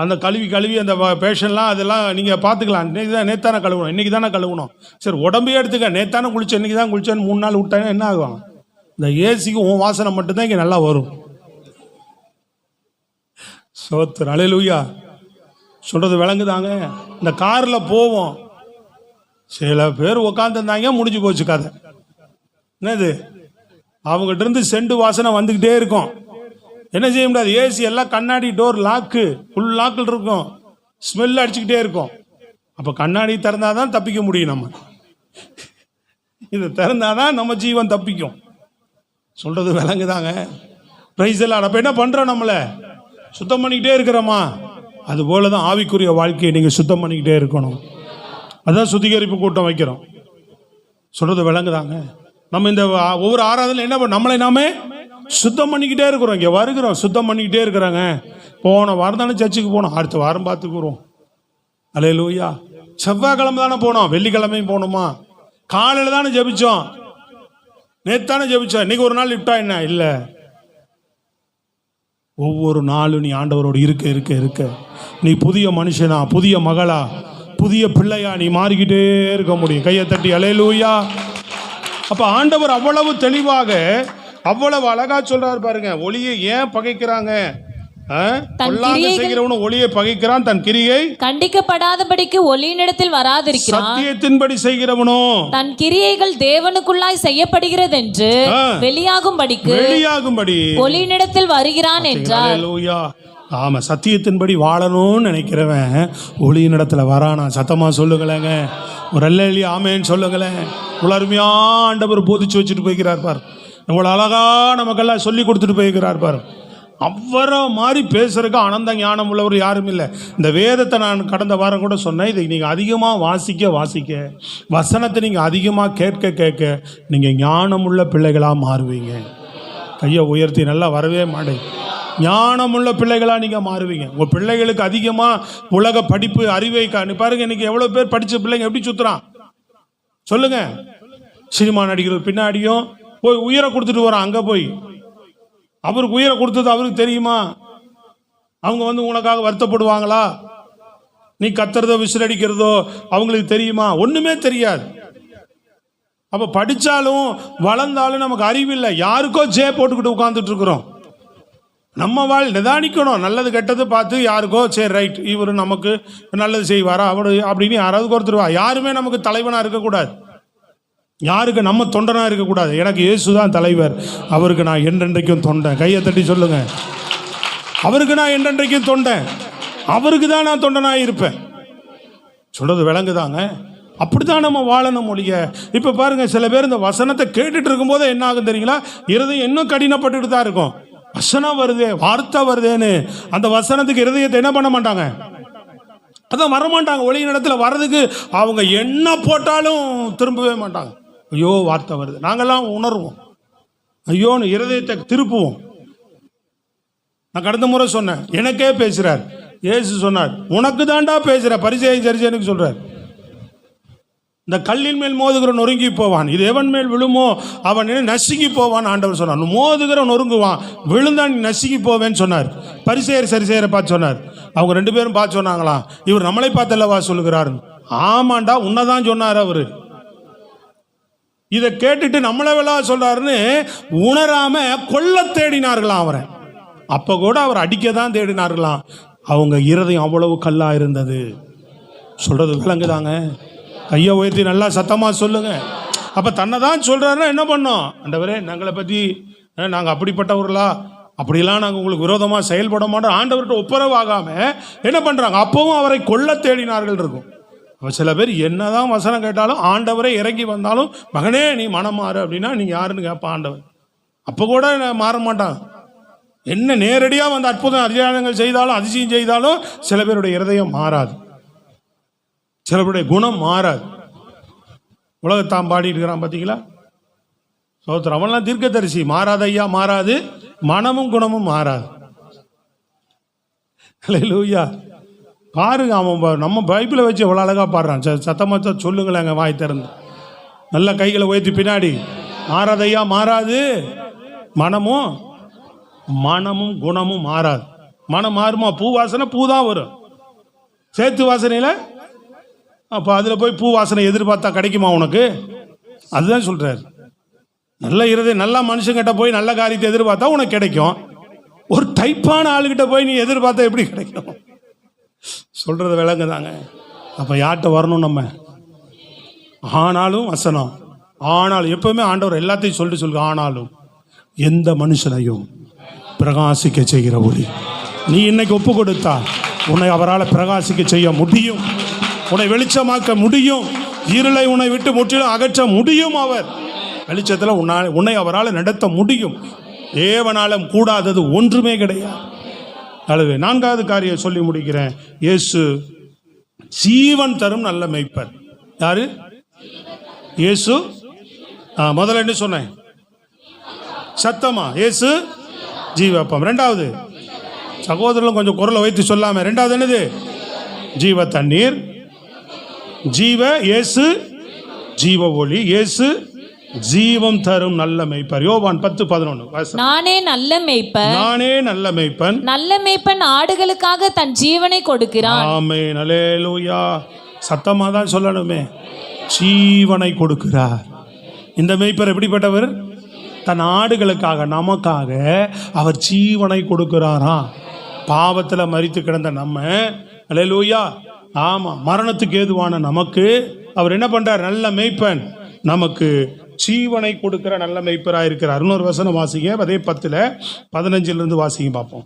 அந்த கழுவி அந்த பேஷன்லாம் அதெல்லாம் நீங்கள் பார்த்துக்கலாம். நேத்தானே கழுவணும், இன்றைக்கி தானே கழுவணும். சரி உடம்பே எடுத்துக்க, நேத்தானே குளிச்சேன், இன்றைக்கி தான் குளிச்சேன்னு 3 நாள் விட்டாங்க, என்ன ஆகும்? இந்த ஏசிக்கு உன் வாசனை மட்டும்தான் இங்கே நல்லா வரும். சோத்திரம். அல்லேலூயா. சொல்கிறது விளங்குதாங்க? இந்த காரில் போவோம், சில பேர் உட்காந்துருந்தாங்க, முடிஞ்சு போச்சு கதை. என்னது, அவங்ககிட்ட இருந்து செண்டு வாசனை வந்துக்கிட்டே இருக்கும், என்ன செய்ய முடியாது. ஏசி எல்லாம் கண்ணாடி டோர் லாக்கு, ஃபுல் லாக்கில் இருக்கும், ஸ்மெல் அடிச்சுக்கிட்டே இருக்கும். அப்போ கண்ணாடி திறந்தாதான் தப்பிக்க முடியும். நம்ம இதை திறந்தாதான் நம்ம ஜீவன் தப்பிக்கும். சொல்றது விளங்குதாங்க? பிரைஸ் எல்லாம். அப்போ என்ன பண்ணுறோம்? நம்மளை சுத்தம் பண்ணிக்கிட்டே இருக்கிறோமா? அது போல தான் ஆவிக்குரிய வாழ்க்கையை நீங்கள் சுத்தம் பண்ணிக்கிட்டே இருக்கணும். அதான் சுத்திகரிப்பு கூட்டம் வைக்கிறோம். சொல்றது விளங்குதாங்க? நம்ம இந்த ஒவ்வொரு ஆராதனையும் என்ன பண்ண, நம்மளை நாமே சுத்தம் பண்ணிக்கிட்டே இருக்கிறோம். இங்கே வருகிறோம், சுத்தம் பண்ணிக்கிட்டே இருக்கிறாங்க. போன வாரம் தானே சர்ச்சுக்கு போனோம், அடுத்த வாரம் பார்த்துக்குறோம். அல்லேலூயா. செவ்வாய்க்கிழமை தானே போனோம், வெள்ளிக்கிழமையும் போகணுமா? காலையில் தானே ஜெபிச்சோம், நேத்தானே ஜெபிச்சோம், இன்னைக்கு ஒரு நாள் விட்டா என்ன? இல்லை, ஒவ்வொரு நாளும் நீ ஆண்டவரோடு இருக்க இருக்க இருக்க நீ புதிய மனுஷனா, புதிய மகளா, புதிய பிள்ளையா நீ மாறிக்கிட்டே இருக்க முடியும். கையை தட்டி அல்லேலூயா. அப்ப ஆண்டவர் அவ்வளவு தெளிவாக அவ்வளவு அழகா சொல்றாரு பாருங்க. ஒளியை ஏன் பகைக்கிறாங்க? செய்கிறவனும் ஒளியை பகைக்கிறான், தன் கிரியை கண்டிக்கப்படாதபடிக்கு ஒளியினிடத்தில் வராதிருக்கிறான். சத்தியத்தின்படி செய்கிறவனோ தன் கிரியைகள் தேவனுக்குள்ளாய் செய்யப்படுகிறது என்று வெளியாகும்படி ஒளியினிடத்தில் வருகிறான் என்றார். அல்லேலூயா. ஆமா, சத்தியத்தின்படி வாழணும்னு நினைக்கிறவன் ஒளியினிடத்துல வரானா? சத்தமா சொல்லுங்களேங்க, ஒரு அல்லேலூயா ஆமென் சொல்லுங்களேன். இவ்வளவு அருமையா ஆண்டவர் போதிச்சு வச்சுட்டு போய்கிறார் பார், இவ்வளவு அழகா நமக்கெல்லாம் சொல்லி கொடுத்துட்டு போய்கிறார் பார். அவரை மாதிரி பேசுறதுக்கு ஆனந்த ஞானம் உள்ளவர் யாரும் இல்லை. இந்த வேதத்தை நான் கடந்த வாரம் கூட சொன்னேன், இதை நீங்கள் அதிகமாக வாசிக்க வசனத்தை நீங்கள் அதிகமாக கேட்க நீங்கள் ஞானமுள்ள பிள்ளைகளாக மாறுவீங்க. கையை உயர்த்தி நல்லா வரவே மாட்டேங்க. ஞானமுள்ள பிள்ளைகளாக நீங்கள் மாறுவீங்க. உங்கள் பிள்ளைகளுக்கு அதிகமாக உலக படிப்பு அறிவை பாருங்க. இன்னைக்கு எவ்வளோ பேர் படித்த பிள்ளைங்க எப்படி சுற்றுறான் சொல்லுங்க. சினிமா நடிக்கிறது பின்னாடியும் போய் உயிரை கொடுத்துட்டு வரான். அங்கே போய் அவருக்கு உயிரை கொடுத்தது அவருக்கு தெரியுமா? அவங்க உனக்காக வருத்தப்படுவாங்களா? நீ கத்துறதோ விசிலடிக்கிறதோ அவங்களுக்கு தெரியுமா? ஒண்ணுமே தெரியாது. அப்ப படிச்சாலும் வளர்ந்தாலும் நமக்கு அறிவில்லை. யாருக்கோ போட்டுக்கிட்டு உட்கார்ந்துட்டு இருக்கிறோம். நம்ம நிதானிக்கணும். நல்லது கெட்டது பார்த்து யாருக்கோ சரி ரைட் இவர் நமக்கு நல்லது செய்வாரா அப்படின்னு யாராவது கொடுத்துருவா. யாருமே நமக்கு தலைவனா இருக்கக்கூடாது. யாருக்கு நம்ம தொண்டனா இருக்கக்கூடாது. எனக்கு இயேசு தான் தலைவர், அவருக்கு நான் என்றென்றைக்கும் தொண்டன். கையை தட்டி சொல்லுங்க, அவருக்கு நான் என்றென்றைக்கும் தொண்டன், அவருக்கு தான் நான் தொண்டனாக இருப்பேன். சொல்றது விளங்குதாங்க? அப்படித்தான் நம்ம வாழணும் ஒழிய. இப்போ பாருங்க, சில பேர் இந்த வசனத்தை கேட்டுட்டு இருக்கும்போது என்ன ஆகும் தெரியுங்களா? இருதயம் இன்னும் கடினப்பட்டுட்டு தான் இருக்கும். வசனம் வருதே, வார்த்தை வருதேன்னு அந்த வசனத்துக்கு இருதயத்தை என்ன பண்ண மாட்டாங்க, அதான் வரமாட்டாங்க. ஒளி இடத்துல வர்றதுக்கு அவங்க என்ன போட்டாலும் திரும்பவே மாட்டாங்க. ஐயோ வார்த்தை வருது, நாங்கெல்லாம் உணர்வோம், ஐயோன்னு இருதயத்தை திருப்புவோம். நான் கடந்த முறை சொன்னேன், எனக்கே பேசுறார் இயேசு சொன்னார், உனக்கு தாண்டா பேசுற பரிசேயன் சரிசேயனுக்கு சொல்றார். இந்த கல்லின் மேல் மோதுகிற நொறுங்கி போவான், இது எவன் மேல் விழுமோ அவன் நசுங்கி போவான் ஆண்டவர் சொன்னார். மோதுகிற நொறுங்குவான், விழுந்தான் நீ நசுங்கி போவேன்னு சொன்னார். பரிசேயர் சரிசேயரை பார்த்து சொன்னார். அவங்க ரெண்டு பேரும் பார்த்து சொன்னாங்களாம், இவர் நம்மளை பார்த்தல்லவா சொல்லுகிறார். ஆமாண்டா, உன்னதான் சொன்னார் அவரு. இதை கேட்டுட்டு நம்மளவெல்லா சொல்றாருன்னு உணராம கொல்ல தேடினார்களாம் அவரை. அப்ப கூட அவர் அடிக்க தான் தேடினார்களாம். அவங்க இருதயம் அவ்வளவு கல்லா இருந்தது. சொல்றது விளங்குதாங்க? கையை உயர்த்தி நல்லா சத்தமா சொல்லுங்க. அப்ப தன்னை தான் சொல்றாருன்னா என்ன பண்ணோம்? ஆண்டவரே எங்களை பத்தி நாங்க அப்படிப்பட்டவர்களா, அப்படிலாம் நாங்கள் உங்களுக்கு விரோதமாக செயல்பட மாட்டோம் ஆண்டவர்கிட்ட ஒப்புரவாகாம என்ன பண்றாங்க? அப்பவும் அவரை கொல்ல தேடினார்கள் இருக்கும். அப்போ சில பேர் என்னதான் வசனம் கேட்டாலும் ஆண்டவரே இறங்கி வந்தாலும், மகனே நீ மனம் மாறு அப்படின்னா நீங்க யாருன்னு கேட்பான் ஆண்டவர். அப்போ கூட மாற மாட்டான். என்ன நேரடியாக வந்து அற்புதம் அத்தியாயங்கள் செய்தாலும் அதிசயம் செய்தாலும் சில பேருடைய இருதயம் மாறாது, சில பேருடைய குணம் மாறாது. உலகத்தான் பாடிட்டு இருக்கிறான் பார்த்தீங்களா? சோத்திரம், அவன்லாம் தீர்க்கதரிசி. மாறாத ஐயா, மாறாது, மனமும் குணமும் மாறாது. அல்லேலூயா. பாருங்க, அவன் நம்ம பைபிளை வச்சு எவ்வளோ அழகா பாடுறான். சத்தமாக சொல்லுங்களேங்க வாய் திறந்து, நல்ல கைகளை உயர்த்தி பின்னாடி. மாறாத ஐயா, மாறாது, மனமும் குணமும் மாறாது. மனம் மாறுமா? பூ வாசனை பூ தான் வரும். சேத்து வாசனையில் அப்போ அதில் போய் பூ வாசனை எதிர்பார்த்தா கிடைக்குமா உனக்கு? அதுதான் சொல்றாரு. நல்ல இருதயம் நல்ல மனுஷங்கிட்ட போய் நல்ல காரியத்தை எதிர்பார்த்தா உனக்கு கிடைக்கும். ஒரு டைப்பான ஆளுகிட்ட போய் நீ எதிர்பார்த்தா எப்படி கிடைக்கும்? சொல்றது விளங்குதாங்க? அப்ப யார்கிட்ட வரணும் நம்ம? ஆனாலும் வசனம், ஆனாலும் எப்பவுமே ஆண்டவர் எல்லாத்தையும் சொல்லுங்க. ஆனாலும் எந்த மனுஷனையும் பிரகாசிக்க செய்கிற ஒளி. நீ இன்னைக்கு ஒப்பு கொடுத்தா உன்னை அவரால் பிரகாசிக்க செய்ய முடியும், உன்னை வெளிச்சமாக்க முடியும், இருளை உன்னை விட்டு முற்றிலும் அகற்ற முடியும். அவர் வெளிச்சத்தில் உன்னை அவரால் நடத்த முடியும். தேவனாலும் கூடாதது ஒன்றுமே கிடையாது. அல்லது நான்காவது காரியம் சொல்லி முடிக்கிறேன். இயேசு ஜீவன் தரும் நல்ல மேய்ப்பர். யாரு? இயேசு. முதல்ல என்ன சொன்னேன்? சத்தமா, இயேசு ஜீவப்பம். ரெண்டாவது, சகோதரர்களும் கொஞ்சம் குரலை வைத்து சொல்லாம, ரெண்டாவது என்னது? ஜீவ தண்ணீர். ஜீவ இயேசு ஜீவ ஒளி. இயேசு ஜீவம் தரும் நல்ல மேய்ப்பர். யோவான் 10:11. நானே நல்ல மேய்ப்பன், நானே நல்ல மேய்ப்பன், நல்ல மேய்ப்பன் ஆடுகளுக்காக தன் ஜீவனை கொடுக்கிறான். ஆமென், அல்லேலூயா. சத்தமா தான் சொல்லணுமே, ஜீவனை கொடுக்கிறார். இந்த மேய்ப்பர் எப்படிப்பட்டவர்? தன் ஆடுகளுக்காக, நமக்காக அவர் ஜீவனை கொடுக்கிறாரா. பாவத்தில் மரித்து கிடந்த நம்ம, அல்லேலூயா, ஆமா, மரணத்துக்கு ஏதுவான நமக்கு அவர் என்ன பண்றார்? நல்ல மேய்ப்பன், நமக்கு ஜீவனை கொடுக்கிற நல்ல மேய்ப்பராக இருக்கிறார். இன்னொரு வசனம் வாசிங்க, அதே 10:15 வாசிங்க பார்ப்போம்.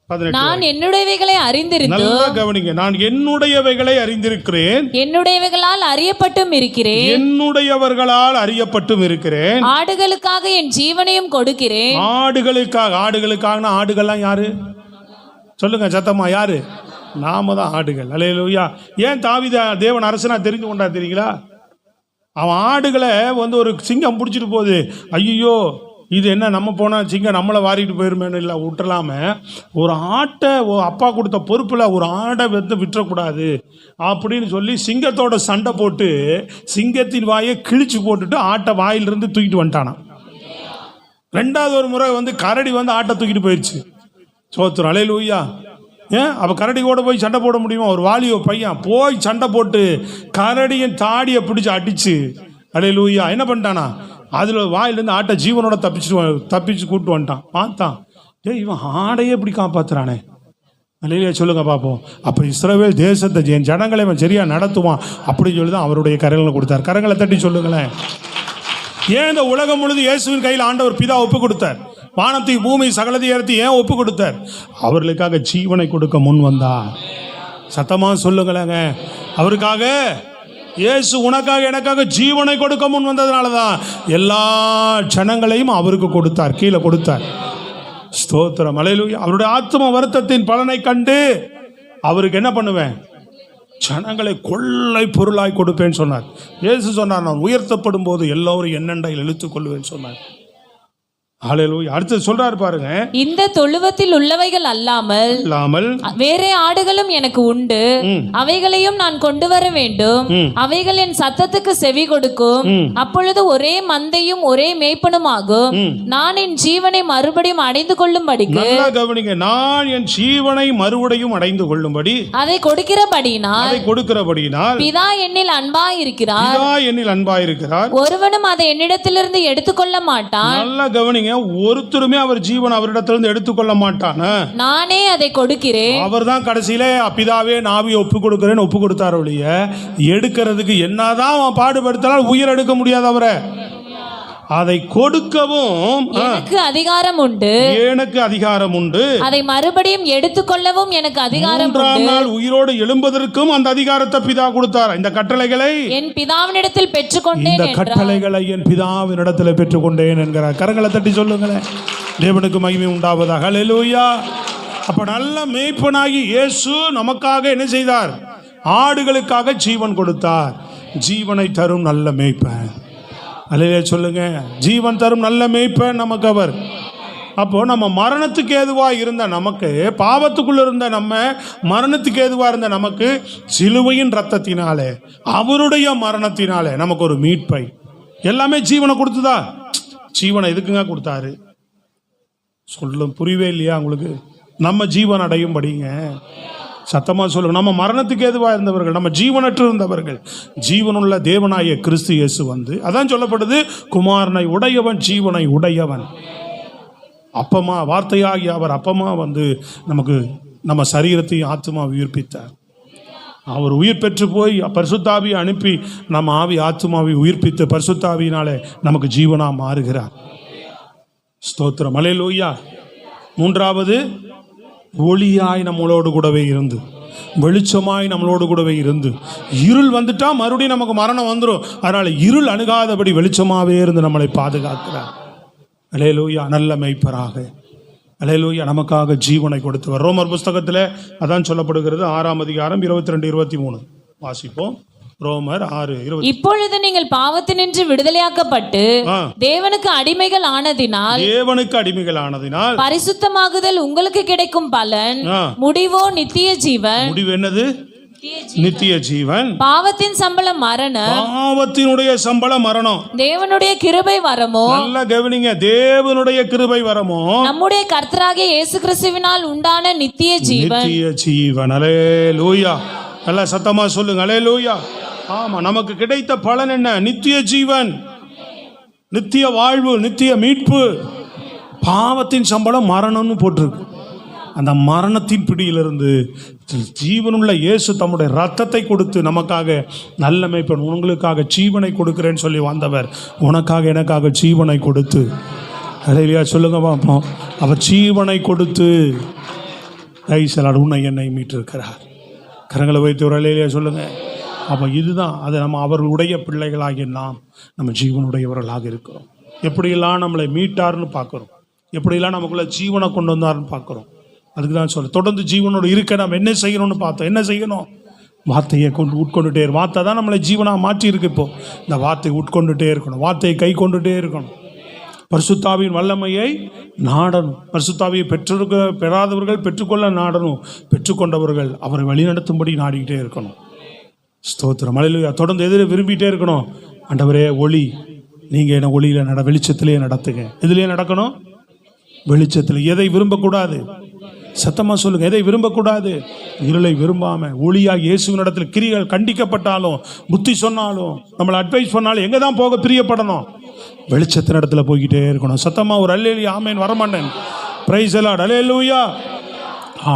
18. நான் என்னுடையவைகளை அறிந்திருந்தேன். நல்லா கவனிங்க. நான் என்னுடையவைகளை அறிந்திருக்கிறேன், என்னுடையவைகளால் அறியப்பட்டும் இருக்கிறேன், என்னுடையவர்களால் அறியப்பட்டும் இருக்கிறேன், ஆடுகளுக்காக என் ஜீவனையும் கொடுக்கிறேன். ஆடுகளுக்காக. ஆடுகளுக்காகனா ஆடுகள்லாம் யாரு சொல்லுங்க சத்தமா? யாரு? நாம தான் ஆடுகள். அல்லேலூயா. ஏன் தாவீது தேவன் அரசனா தெரிந்து கொண்டா தெரியுங்களா? அவன் ஆடுகளை ஒரு சிங்கம் பிடிச்சிட்டு போகுது, ஐயோ இது என்ன நம்ம போனால் சிங்கம் நம்மளை வாரிட்டு போயிருமேன்னு இல்லை விட்டுலாம, ஒரு ஆட்டை அப்பா கொடுத்த பொறுப்பில் ஒரு ஆடை விட்டுறக்கூடாது அப்படின்னு சொல்லி சிங்கத்தோட சண்டை போட்டு சிங்கத்தின் வாயை கிழிச்சு போட்டுட்டு ஆட்டை வாயிலிருந்து தூக்கிட்டு வந்துட்டானான். ரெண்டாவது ஒரு முறை கரடி ஆட்டை தூக்கிட்டு போயிடுச்சு. சோத்திரம், அல்லேலூயா. ஏன் அவள் கரடி கூட போய் சண்டை போட முடியுமா? ஒரு வாலியோ பையன் போய் சண்டை போட்டு கரடியின் தாடியை பிடிச்சி அடிச்சு, அல்லேலூயா, என்ன பண்ணிட்டானா, அதில் வாயிலேருந்து ஆட்டை ஜீவனோட தப்பிச்சு கூப்பிட்டு வந்துட்டான். பார்த்தான், இவன் ஆடையே இப்படி காப்பாத்துறானே. அல்லேலூயா சொல்லுங்க பார்ப்போம். அப்போ இஸ்ரவேல் தேசத்தை என் ஜனங்களை இவன் சரியா நடத்துவான் அப்படின்னு சொல்லி தான் அவருடைய கரங்களை கொடுத்தார். கரங்களை தட்டி சொல்லுங்களேன். ஏன் இந்த உலகம் முழுது இயேசுவின் கையில் ஆண்டவர் பிதா ஒப்பு கொடுத்தார்? வானத்தை பூமி சகலதை ஏற்றி ஏன் ஒப்பு கொடுத்தார்? அவர்களுக்காக ஜீவனை கொடுக்க முன் வந்தார். சத்தமா சொல்லுங்களேங்க. அவருக்காக, இயேசு உனக்காக எனக்காக ஜீவனை கொடுக்க முன் வந்ததுனால தான் எல்லா ஜனங்களையும் அவருக்கு கொடுத்தார், கீழே கொடுத்தார். ஸ்தோத்திரம், அல்லேலூயா. அவருடைய ஆத்ம வருத்தத்தின் பலனை கண்டு அவருக்கு என்ன பண்ணுவேன்? ஜனங்களை கொள்ளை பொருளாய் கொடுப்பேன்னு சொன்னார். இயேசு சொன்னார், நான் உயர்த்தப்படும் போது எல்லோரும் என்னென்றையில் இழுத்துக் கொள்வேன்னு சொன்னார். ஹல்லேலூயா. அடுத்து சொல்றாரு பாருங்க, இந்த தொழுவத்தில் உள்ளவைகள் அல்லாமல் வேறே ஆடுகளும் எனக்கு உண்டு, அவைகளையும் நான் கொண்டு வர வேண்டும். அவைகள் என் சத்தத்துக்கு செவி கொடுக்கும். அப்பொழுது ஒரே மந்தையும் ஒரே மேய்ப்பனும் ஆகும். நான் என் ஜீவனை மறுபடியும் அடைந்து கொள்ளும்படிக்கு, நல்லா கவனிங்க, நான் என் ஜீவனை மறுபடியும் அடைந்து கொள்ளும்படி அதை கொடுக்கிறபடியினால் பிதா என்னில் அன்பாயிருக்கிறார், ஒருவனும் அதை என்னிடத்திலிருந்து எடுத்துக்கொள்ள மாட்டான். நல்லா கவனிங்க, ஒருத்தருமே அவர் ஜீவன் அவரிடத்திலிருந்து எடுத்துக்கொள்ள மாட்டான, நானே அதை கொடுக்கிறேன். அவர் தான் கடைசியில பிதாவே நாவியை ஒப்பு கொடுக்கிறேன்னு ஒப்பு கொடுத்தார் ஒழிய, எடுக்கிறதுக்கு என்னதான் அவன் பாடுபடுத்தினால் உயிர் எடுக்க முடியாது. அவரை அதை கொடுக்கவும் எனக்கு அதிகாரம் உண்டு, அதை மறுபடியும் எடுத்துக்கொள்ளவும் எனக்கு அதிகாரம் உண்டு. 3ஆம் நாள் உயிரோடு எழும்பதற்கும் அந்த அதிகாரத்தை பிதா கொடுத்தார். இந்த கட்டளைகளை என் பிதாவினிடத்தில் பெற்றுக்கொண்டேன், இந்த கட்டளைகளை என் பிதாவினிடத்தில் பெற்றுக்கொண்டேன் என்கிறார். கரங்களை தட்டி சொல்லுங்களேன். தேவனுக்கு மகிமை உண்டாவதாக. அல்லேலூயா. அப்ப நல்ல மேய்ப்பனாகி இயேசு நமக்காக என்ன செய்தார்? ஆடுகளுக்காக ஜீவன் கொடுத்தார். ஜீவனை தரும் நல்ல மேய்ப்பன். அல்லேலூயா சொல்லுங்க. ஜீவன் தரும் நல்ல மேய்ப்பன் நமக்கு அவர். அப்போ நம்ம மரணத்துக்கு ஏதுவாக இருந்த நமக்கு, பாவத்துக்குள்ள இருந்த நம்ம மரணத்துக்கு ஏதுவாக இருந்த நமக்கு சிலுவையின் ரத்தத்தினாலே, அவருடைய மரணத்தினாலே நமக்கு ஒரு மீட்பை, எல்லாமே ஜீவனை கொடுத்துதா. ஜீவனை எதுக்குங்க கொடுத்தாரு? சொல்லும் புரியவே இல்லையா உங்களுக்கு? நம்ம ஜீவன் அடையும் படிங்க. சத்தமா சொல்லுங்க. நம்ம மரணத்துக்கு ஏதுவாக இருந்தவர்கள், நம்ம ஜீவனற்று இருந்தவர்கள், ஜீவனுள்ள தேவனாய கிறிஸ்து இயேசு அதான் சொல்லப்படுது, குமாரனை உடையவன் ஜீவனை உடையவன். அப்பமா வார்த்தையாகி அவர் அப்பமா நமக்கு நம்ம சரீரத்தையும் ஆத்மா உயிர்ப்பித்தார். அவர் உயிர் பெற்று போய் பரிசுத்தாவியை அனுப்பி நம்ம ஆவி ஆத்மாவை உயிர்ப்பித்து பரிசுத்தாவியினாலே நமக்கு ஜீவனா மாறுகிறார். ஸ்தோத்திரம், அல்லேலூயா. 3வது, ஒளியாய் நம்மளோடு கூடவே இருந்து, வெளிச்சமாய் நம்மளோடு கூடவே இருந்து, இருள் வந்துட்டா மறுபடியும் நமக்கு மரணம் வந்துடும். அதனால இருள் அணுகாதபடி வெளிச்சமாவே இருந்து நம்மளை பாதுகாக்கிறார். அல்லேலூயா. நல்ல மேய்ப்பராக, அல்லேலூயா, நமக்காக ஜீவனை கொடுத்தவர். ரோமர் புஸ்தகத்தில் அதான் சொல்லப்படுகிறது. 6ஆம் அதிகாரம் 22-23 வாசிப்போம். ரோமர் 6:20. இப்பொழுது நீங்கள் பாவத்தினின்று விடுதலையாக்கப்பட்டு தேவனுக்கு அடிமைகள் ஆனதினால் பரிசுத்தமாகுதல் உங்களுக்கு கிடைக்கும் பலன் முடிவோ நித்திய ஜீவன். முடிவு என்னது? நித்திய ஜீவன். பாவத்தின் சம்பளம் மரணம். பாவத்தினுடைய சம்பளம் மரணம். தேவனுடைய கிருபை வரமோ, நல்ல கவனிங்க, தேவனுடைய கிருபை வரமோ நம்முடைய கர்த்தராகிய இயேசு கிறிஸ்துவினால் உண்டான நித்திய ஜீவன். நித்திய ஜீவன். அல்லேலூயா. நல்ல சத்தமா சொல்லுங்க, அல்லேலூயா. ஆமா, நமக்கு கிடைத்த பலன் என்ன? நித்திய ஜீவன், நித்திய வாழ்வு, நித்திய மீட்பு. பாவத்தின் சம்பளம் மரணம்னு போட்டிருக்கு. அந்த மரணத்தின் பிடியிலிருந்து ஜீவனுள்ள இயேசு தம்முடைய ரத்தத்தை கொடுத்து நமக்காக, நல்ல மேய்ப்பன் உங்களுக்காக ஜீவனை கொடுக்கிறேன்னு சொல்லி வந்தவர் உனக்காக எனக்காக ஜீவனை கொடுத்து, அல்லேலூயா சொல்லுங்க பாப்போம், அவர் ஜீவனை கொடுத்து கைசலார் உன்னை என்னை மீட்டிருக்கிறார். கரங்களை வைத்து ஒரு அல்லேலூயா சொல்லுங்க. அப்போ இதுதான் அது, நம்ம அவர்களுடைய பிள்ளைகளாகிய நாம் நம்ம ஜீவனுடையவர்களாக இருக்கிறோம். எப்படியெல்லாம் நம்மளை மீட்டார்னு பார்க்குறோம், எப்படியெல்லாம் நமக்குள்ள ஜீவனை கொண்டு வந்தார்னு பார்க்குறோம். அதுக்கு தான் சொல்ல, தொடர்ந்து ஜீவனோடு இருக்க நம்ம என்ன செய்யணும்னு பார்த்தோம். என்ன செய்யணும்? வார்த்தையை உட்கொண்டுட்டே இருக்கு. வார்த்தை தான் நம்மளை ஜீவனாக மாற்றி இருக்கு. இப்போ இந்த வார்த்தையை உட்கொண்டுட்டே இருக்கணும், வார்த்தையை கை கொண்டுட்டே இருக்கணும். பரிசுத்தாவியின் வல்லமையை நாடணும். பரிசுத்தாவியை பெறாதவர்கள் பெற்றுக்கொள்ள நாடணும், பெற்றுக்கொண்டவர்கள் அவரை வழிநடத்தும்படி நாடிக்கிட்டே இருக்கணும். ஸ்தோத்திரம், அல்லேலூயா. தொடர்ந்து எதிரே விரும்பிகிட்டே இருக்கணும். ஆண்டவரே ஒளி, நீங்கள் என்ன ஒளியில் வெளிச்சத்திலே நடத்துங்க. எதுலேயே நடக்கணும்? வெளிச்சத்தில். எதை விரும்பக்கூடாது? சத்தமாக சொல்லுங்க, எதை விரும்பக்கூடாது? இருளை விரும்பாமல் ஒளியாக இயேசுவின் இடத்துல கிரிகள் கண்டிக்கப்பட்டாலும், புத்தி சொன்னாலும், நம்மளை அட்வைஸ் பண்ணாலும் எங்கே தான் போக பிரியப்படணும்? வெளிச்சத்தின் இடத்துல போய்கிட்டே இருக்கணும். சத்தமாக ஒரு அல்லேலூயா ஆமென் வரமாட்டேன். பிரைஸ் தி லார்ட், அல்லேலூயா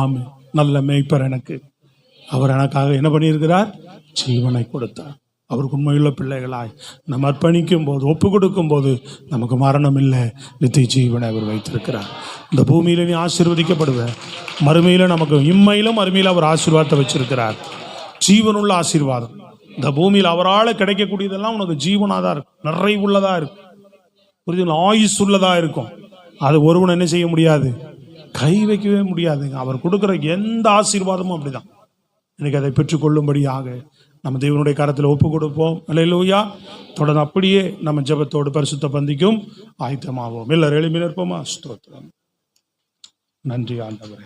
ஆமென். நல்ல மேய்ப்பர் எனக்கு, அவர் எனக்காக என்ன பண்ணியிருக்கிறார்? ஜீவனை கொடுத்தார். அவருக்கு உண்மையுள்ள பிள்ளைகளாய் நம்ம அர்ப்பணிக்கும் போது, ஒப்பு கொடுக்கும் போது நமக்கு மரணம் இல்லை, நித்திய ஜீவனை அவர் வைத்திருக்கிறார். இந்த பூமியில நீ ஆசீர்வதிக்கப்படுவ, மறுமையில நமக்கு இம்மையிலும் மறுமையில அவர் ஆசீர்வாதத்தை வச்சிருக்கிறார். ஜீவனுள்ள ஆசீர்வாதம் இந்த பூமியில் அவரால் கிடைக்கக்கூடியதெல்லாம் உனக்கு ஜீவனாக தான் இருக்கும், நிறைவுள்ளதாக இருக்கும், புரியுதுங்களா? ஆயுஸ் உள்ளதாக இருக்கும். அது ஒருவன் என்ன செய்ய முடியாது? கை வைக்கவே முடியாதுங்க. அவர் கொடுக்குற எந்த ஆசீர்வாதமும் அப்படிதான். எனக்கு அதை பெற்றுக்கொள்ளும்படியாக நம்ம தேவனுடைய கரத்தில் ஒப்பு கொடுப்போம். அல்லேலூயா. தொடர்ந்து அப்படியே நம்ம ஜெபத்தோடு பரிசுத்த பந்திக்கும் ஆயத்தமாவோம். எல்லாரும் எழுப்பி நிற்போமா? ஸ்தோத்திரம். நன்றி ஆண்டவரே.